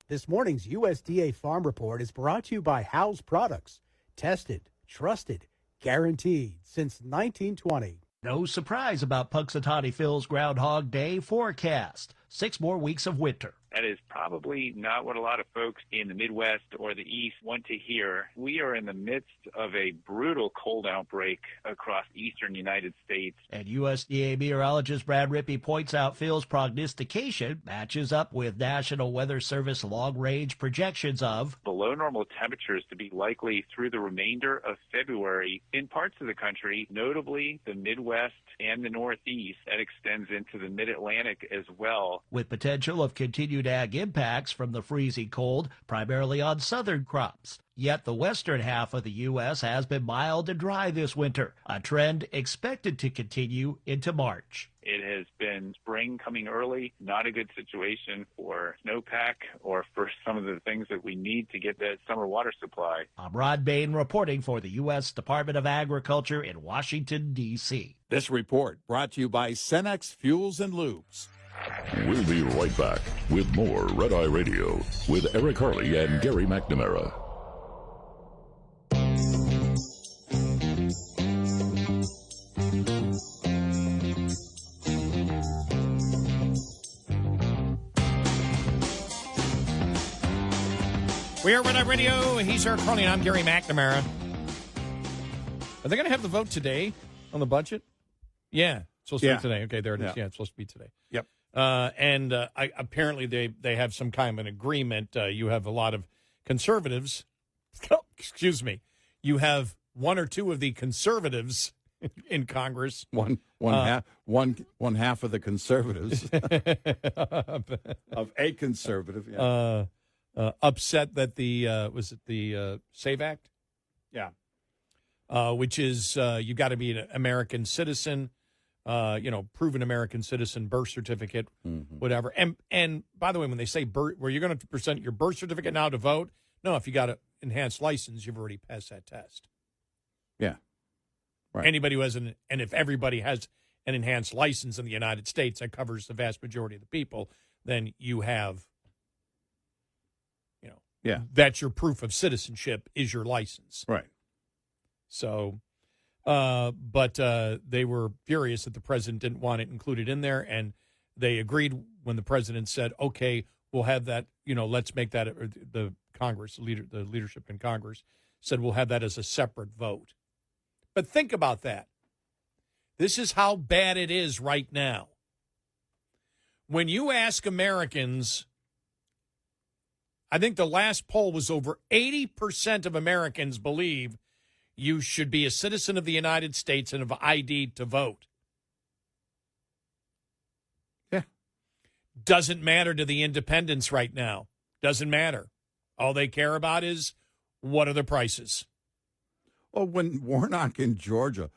This morning's USDA Farm Report is brought to you by House Products. Tested, trusted, guaranteed since 1920. No surprise about Punxsutawney Phil's Groundhog Day forecast. 6 more weeks of winter. That is probably not what a lot of folks in the Midwest or the East want to hear. We are in the midst of a brutal cold outbreak across eastern United States. And USDA meteorologist Brad Rippey points out Phil's prognostication matches up with National Weather Service long-range projections of below normal temperatures to be likely through the remainder of February in parts of the country, notably the Midwest and the Northeast. That extends into the Mid-Atlantic as well. With potential of continued ag impacts from the freezing cold, primarily on southern crops. Yet the western half of the U.S. has been mild and dry this winter, a trend expected to continue into March. It has been spring coming early, not a good situation for snowpack or for some of the things that we need to get that summer water supply. I'm Rod Bain reporting for the U.S. Department of Agriculture in Washington, D.C. This report brought to you by Cenex Fuels and Lubes. We'll be right back with more Red Eye Radio with Eric Harley and Gary McNamara. We are Red Eye Radio. He's Eric Harley, and I'm Gary McNamara. Are they going to have the vote today on the budget? Yeah, it's supposed to be today. Okay, there it is. Yeah, it's supposed to be today. Yep. Apparently they have some kind of an agreement. You have a lot of conservatives. Excuse me. You have one or two of the conservatives in Congress. One half of the conservatives of a conservative. Yeah. Upset that the SAVE Act? Yeah. Which is you got to be an American citizen. Proven American citizen, birth certificate, whatever. And by the way, when they say where you're going to present your birth certificate now to vote, no, if you got an enhanced license, you've already passed that test. Yeah. Right. Anybody who has and if everybody has an enhanced license in the United States that covers the vast majority of the people, then you have, that's your proof of citizenship is your license. Right. So, but they were furious that the president didn't want it included in there, and they agreed when the president said, "Okay, we'll have that. Let's make that." Or the Congress the leadership in Congress said, "We'll have that as a separate vote." But think about that. This is how bad it is right now. When you ask Americans, I think the last poll was over 80% of Americans believe you should be a citizen of the United States and have ID to vote. Yeah. Doesn't matter to the independents right now. Doesn't matter. All they care about is what are the prices. Well, when Warnock in Georgia,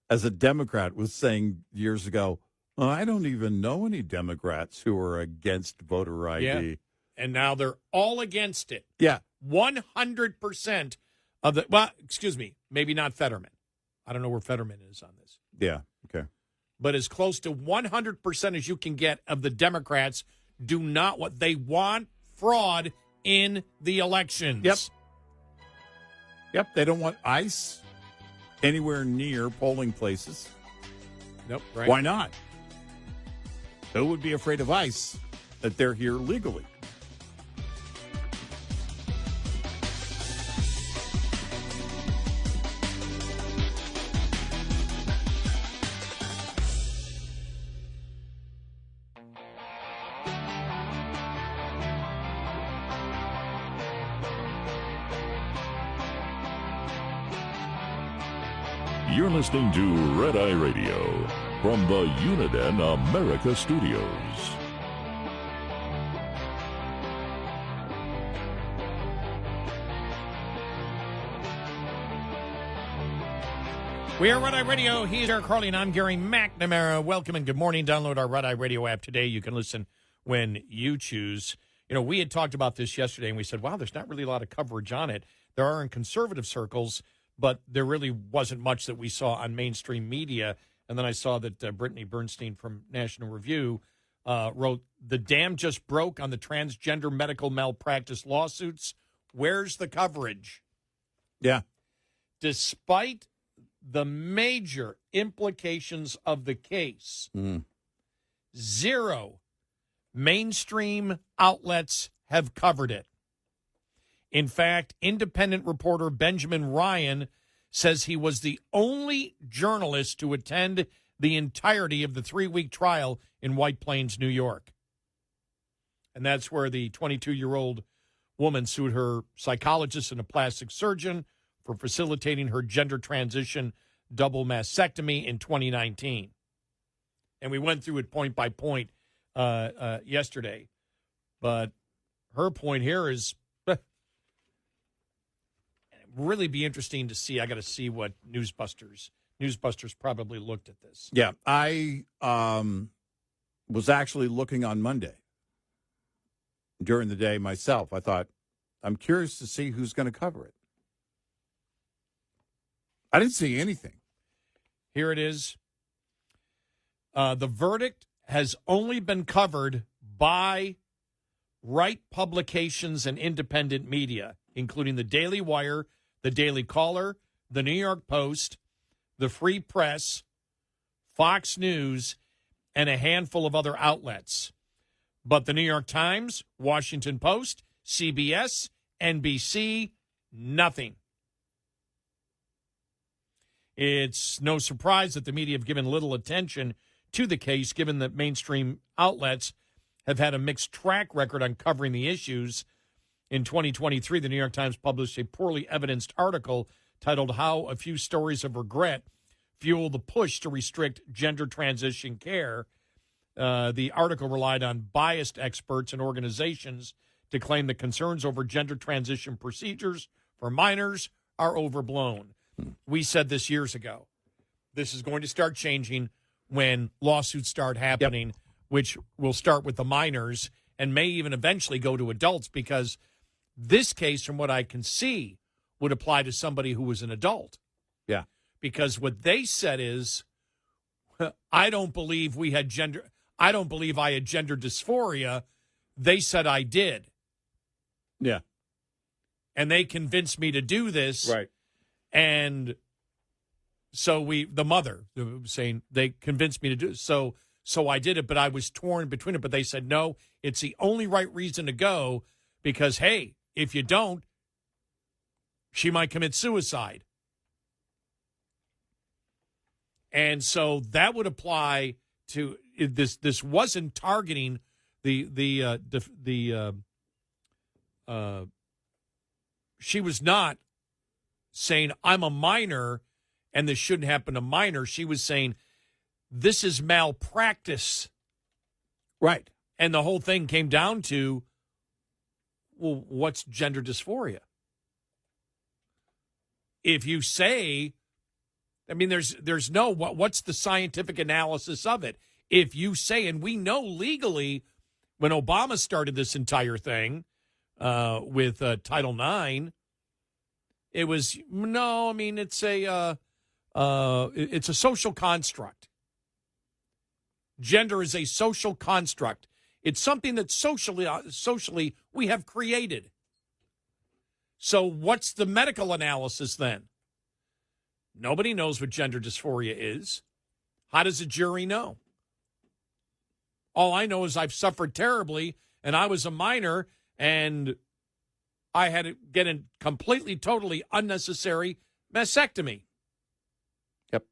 as a Democrat, was saying years ago, I don't even know any Democrats who are against voter ID. Yeah. And now they're all against it. Yeah. 100% of the, well, excuse me, maybe not Fetterman. I don't know where Fetterman is on this. Yeah. Okay. But as close to 100% as you can get of the Democrats do not what they want fraud in the elections. Yep. Yep. They don't want ICE anywhere near polling places. Nope. Right. Why not? Who would be afraid of ICE that they're here legally? You're listening to Red Eye Radio from the Uniden America Studios. We are Red Eye Radio. He's Eric Harley, and I'm Gary McNamara. Welcome and good morning. Download our Red Eye Radio app today. You can listen when you choose. You know, we had talked about this yesterday, and we said, wow, there's not really a lot of coverage on it. There are in conservative circles, but there really wasn't much that we saw on mainstream media. And then I saw that Brittany Bernstein from National Review wrote, "The dam just broke on the transgender medical malpractice lawsuits. Where's the coverage?" Yeah. Despite the major implications of the case, zero mainstream outlets have covered it. In fact, independent reporter Benjamin Ryan says he was the only journalist to attend the entirety of the 3-week trial in White Plains, New York. And that's where the 22-year-old woman sued her psychologist and a plastic surgeon for facilitating her gender transition double mastectomy in 2019. And we went through it point by point yesterday. But her point here is really be interesting to see. I got to see what Newsbusters probably looked at this. Yeah, I was actually looking on Monday during the day myself. I thought, I'm curious to see who's going to cover it. I didn't see anything. Here it is. The verdict has only been covered by right publications and independent media, including the Daily Wire, the Daily Caller, the New York Post, the Free Press, Fox News, and a handful of other outlets. But the New York Times, Washington Post, CBS, NBC, nothing. It's no surprise that the media have given little attention to the case, given that mainstream outlets have had a mixed track record on covering the issues. In 2023, the New York Times published a poorly evidenced article titled "How a Few Stories of Regret Fuel the Push to Restrict Gender Transition Care." The article relied on biased experts and organizations to claim that concerns over gender transition procedures for minors are overblown. We said this years ago. This is going to start changing when lawsuits start happening, which will start with the minors and may even eventually go to adults, because this case, from what I can see, would apply to somebody who was an adult. Yeah. Because what they said is, I don't believe I had gender dysphoria. They said I did. Yeah. And they convinced me to do this. Right. And so the mother was saying they convinced me to do it. So I did it, but I was torn between it. But they said, no, it's the only right reason to go because, hey, if you don't, she might commit suicide. And so that would apply to this. This wasn't targeting she was not saying I'm a minor and this shouldn't happen to minors. She was saying this is malpractice. Right. And the whole thing came down to well, what's gender dysphoria? If you say, I mean, there's no, what's the scientific analysis of it? If you say, and we know legally when Obama started this entire thing with Title IX, it was, no, I mean, it's a social construct. Gender is a social construct. It's something that socially we have created. So what's the medical analysis then? Nobody knows what gender dysphoria is. How does a jury know? All I know is I've suffered terribly, and I was a minor, and I had to get a completely, totally unnecessary mastectomy. Yep.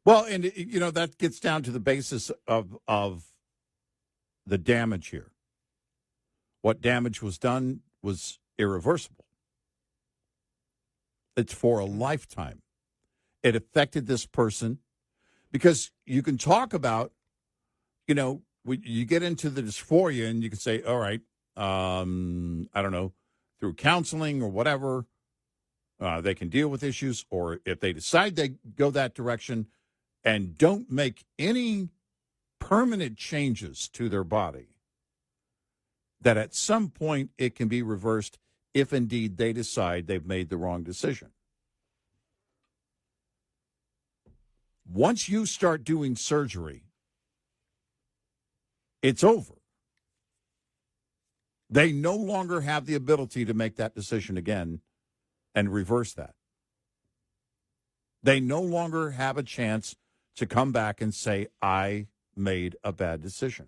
Well, and, you know, that gets down to the basis of the damage here. What damage was done was irreversible. It's for a lifetime. It affected this person because you can talk about, you know, you get into the dysphoria and you can say, all right, I don't know, through counseling or whatever, they can deal with issues, or if they decide they go that direction and don't make any permanent changes to their body, that at some point it can be reversed if indeed they decide they've made the wrong decision. Once you start doing surgery, it's over. They no longer have the ability to make that decision again and reverse that. They no longer have a chance to come back and say, I made a bad decision.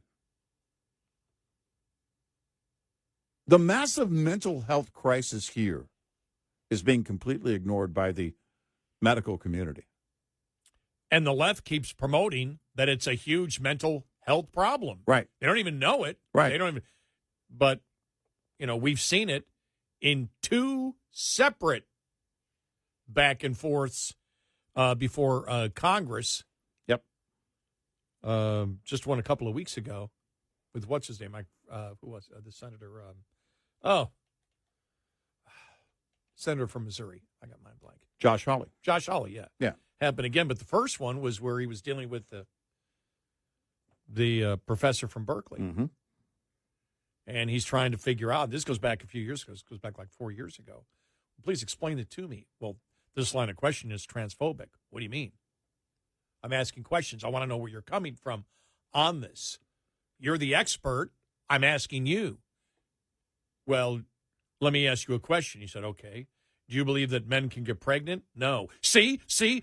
The massive mental health crisis here is being completely ignored by the medical community. And the left keeps promoting that it's a huge mental health problem. Right. They don't even know it. Right. They don't even, but, you know, we've seen it in two separate back and forths before Congress. Yep. Just one a couple of weeks ago with what's his name? Who was the senator? Senator from Missouri. I got mine blank. Josh Hawley. Josh Hawley, yeah. Yeah. Happened again, but the first one was where he was dealing with the professor from Berkeley. Mm-hmm. And he's trying to figure out, this goes back a few years ago, this goes back like 4 years ago. Please explain it to me. Well, this line of question is transphobic. What do you mean? I'm asking questions. I want to know where you're coming from on this. You're the expert. I'm asking you. Well, let me ask you a question. He said, okay. Do you believe that men can get pregnant? No. See,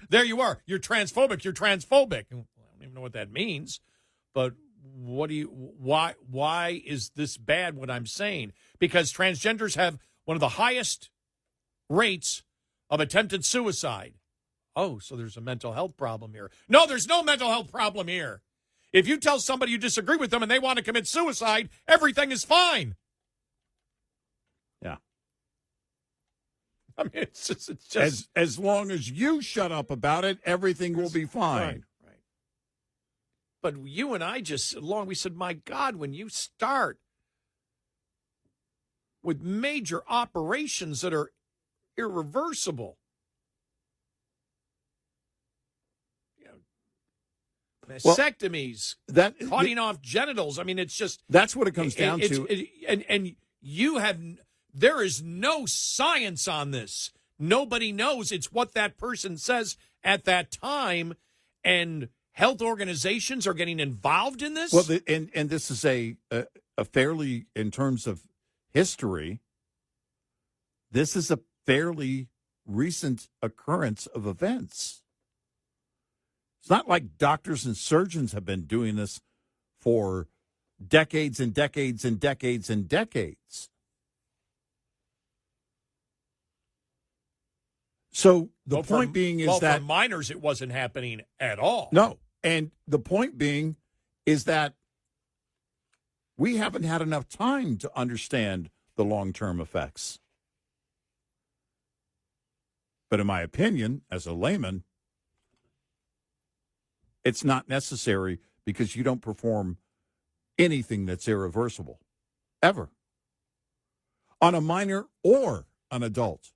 there you are. You're transphobic. I don't even know what that means. But why is this bad what I'm saying? Because transgenders have one of the highest rates of attempted suicide. Oh, so there's a mental health problem here. No, there's no mental health problem here. If you tell somebody you disagree with them and they want to commit suicide, everything is fine. Yeah. I mean, it's just as long as you shut up about it, everything will be fine. Right. But you and I we said, my God, when you start with major operations that are irreversible, mastectomies, cutting off genitals. I mean, it's just that's what it comes down to. And you have. There is no science on this. Nobody knows. It's what that person says at that time, and health organizations are getting involved in this. Well, and this is a fairly, in terms of history, this is a fairly recent occurrence of events. It's not like doctors and surgeons have been doing this for decades and decades and decades and decades. So the point being is that for minors, it wasn't happening at all. No. And the point being is that we haven't had enough time to understand the long-term effects. But in my opinion, as a layman, it's not necessary because you don't perform anything that's irreversible, ever. on a minor or an adult.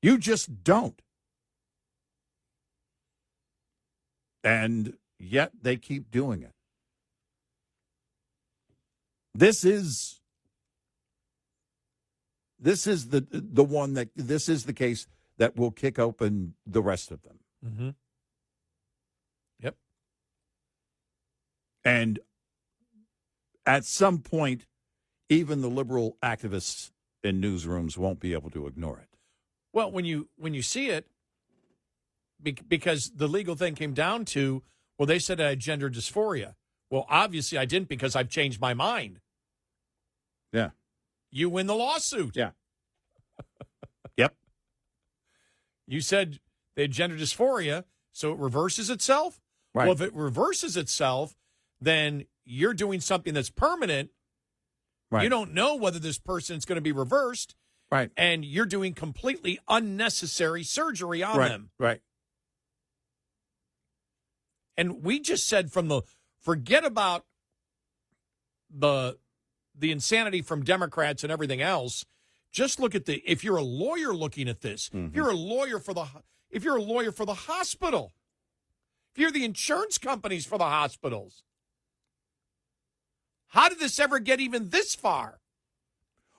You just don't. And yet they keep doing it. This is the case that will kick open the rest of them. Mm-hmm. Yep. And at some point, even the liberal activists in newsrooms won't be able to ignore it. Well, when you see it, because the legal thing came down to, well, they said I had gender dysphoria. Well, obviously I didn't because I've changed my mind. Yeah. You win the lawsuit. Yeah. Yep. You said they had gender dysphoria, so it reverses itself? Right. Well, if it reverses itself, then you're doing something that's permanent. Right. You don't know whether this person is going to be reversed. Right. And you're doing completely unnecessary surgery on them. Right. And we just said forget about the insanity from Democrats and everything else. Just look at if you're a lawyer looking at this, if you're a lawyer for the hospital, if you're the insurance companies for the hospitals, how did this ever get even this far?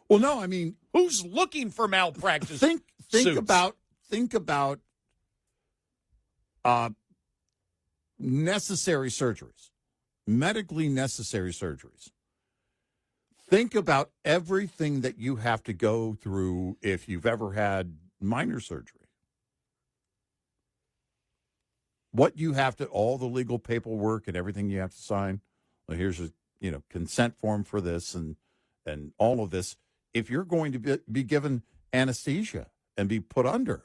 Well, no, I mean, who's looking for malpractice? Think suits? about necessary surgeries, medically necessary surgeries. Think about everything that you have to go through if you've ever had minor surgery. What you have to, all the legal paperwork and everything you have to sign. Well, here's a consent form for this and all of this. If you're going to be given anesthesia and be put under,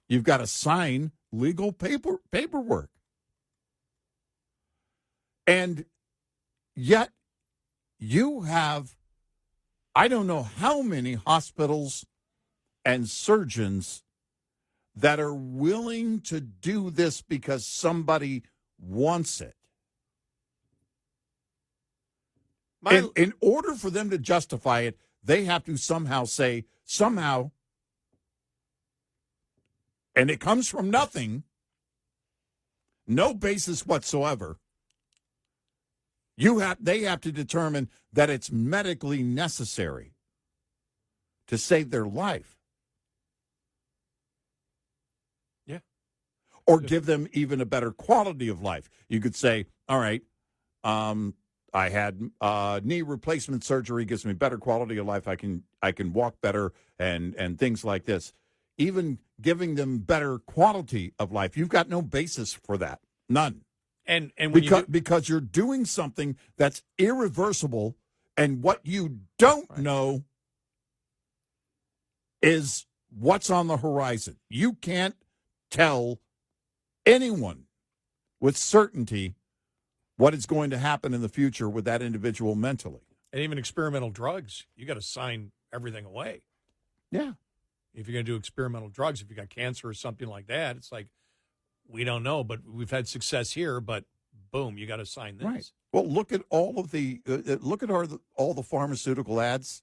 you've got to sign legal paperwork. And yet you have, I don't know how many hospitals and surgeons that are willing to do this because somebody wants it. In order for them to justify it, they have to somehow, and it comes from nothing, no basis whatsoever. They have to determine that it's medically necessary to save their life. Yeah. Or give them even a better quality of life. You could say, all right, I had knee replacement surgery, gives me better quality of life. I can walk better and things like this. Even giving them better quality of life, you've got no basis for that, none. And because you're doing something that's irreversible, and what you don't know is what's on the horizon. You can't tell anyone with certainty what is going to happen in the future with that individual mentally. And even experimental drugs, you got to sign everything away. Yeah. If you're going to do experimental drugs, if you got cancer or something like that, it's like, we don't know, but we've had success here, but boom, you got to sign this. Right. Well, look at all of all the pharmaceutical ads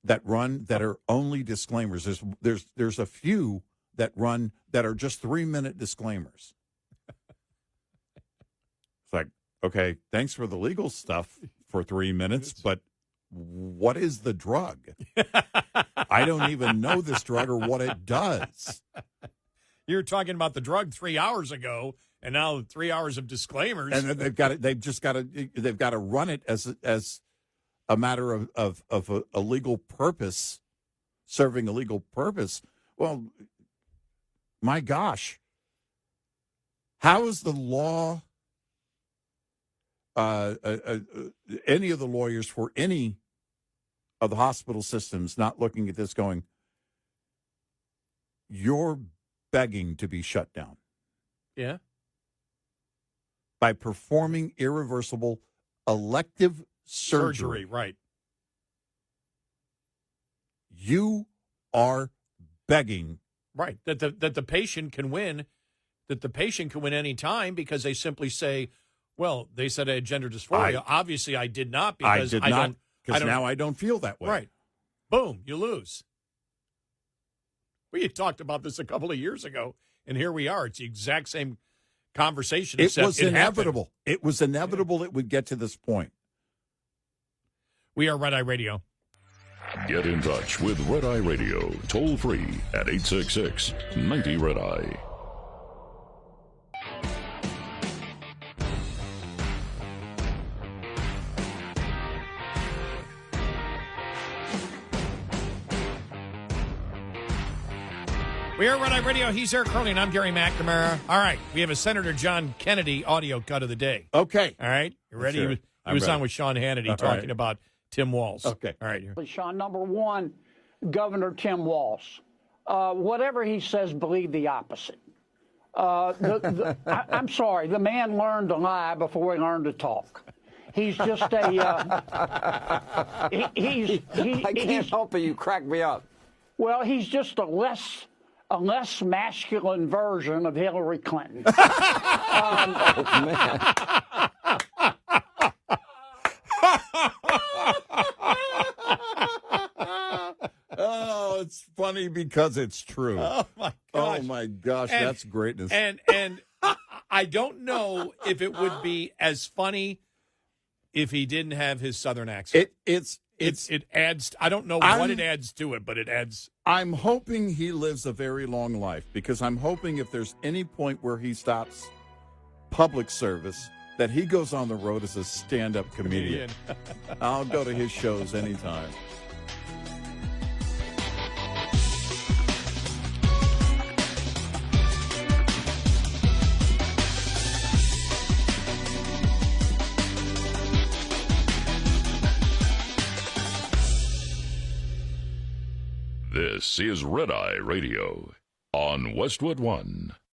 that run that are only disclaimers. There's a few that run that are just 3-minute disclaimers. It's like, okay, thanks for the legal stuff for 3 minutes, but what is the drug? I don't even know this drug or what it does. You were talking about the drug 3 hours ago, and now 3 hours of disclaimers. And they've got to run it as a matter of a legal purpose, serving a legal purpose. Well, my gosh, how is the law? Any of the lawyers for any of the hospital systems not looking at this going, you're begging to be shut down. Yeah. By performing irreversible elective surgery. Right. You are begging. Right. That the patient can win, any time because they simply say, Well, they said I had gender dysphoria. Obviously, I did not because I did not, because now I don't feel that way. Right. Boom, you lose. We had talked about this a couple of years ago, and here we are. It's the exact same conversation. It was it inevitable. Happened. It was inevitable it would get to this point. We are Red Eye Radio. Get in touch with Red Eye Radio, toll free at 866-90-RED-EYE. We are Red Eye Radio. He's Eric Harley, and I'm Gary McNamara. All right, we have a Senator John Kennedy audio cut of the day. Okay. All right, you ready? Sure. He I'm was ready. on with Sean Hannity talking about Tim Walz. Okay. All right. Here. Sean, number one, Governor Tim Walz. Whatever he says, believe the opposite. I'm sorry, the man learned to lie before he learned to talk. He's just a. I can't help it. You crack me up. Well, he's just a less masculine version of Hillary Clinton. Oh, man. Oh, it's funny because it's true. Oh my gosh! Oh my gosh, that's greatness. And I don't know if it would be as funny if he didn't have his Southern accent. It adds. I don't know what it adds to it, but it adds. I'm hoping he lives a very long life because I'm hoping if there's any point where he stops public service, that he goes on the road as a stand-up comedian. I'll go to his shows anytime. This is Red Eye Radio on Westwood One.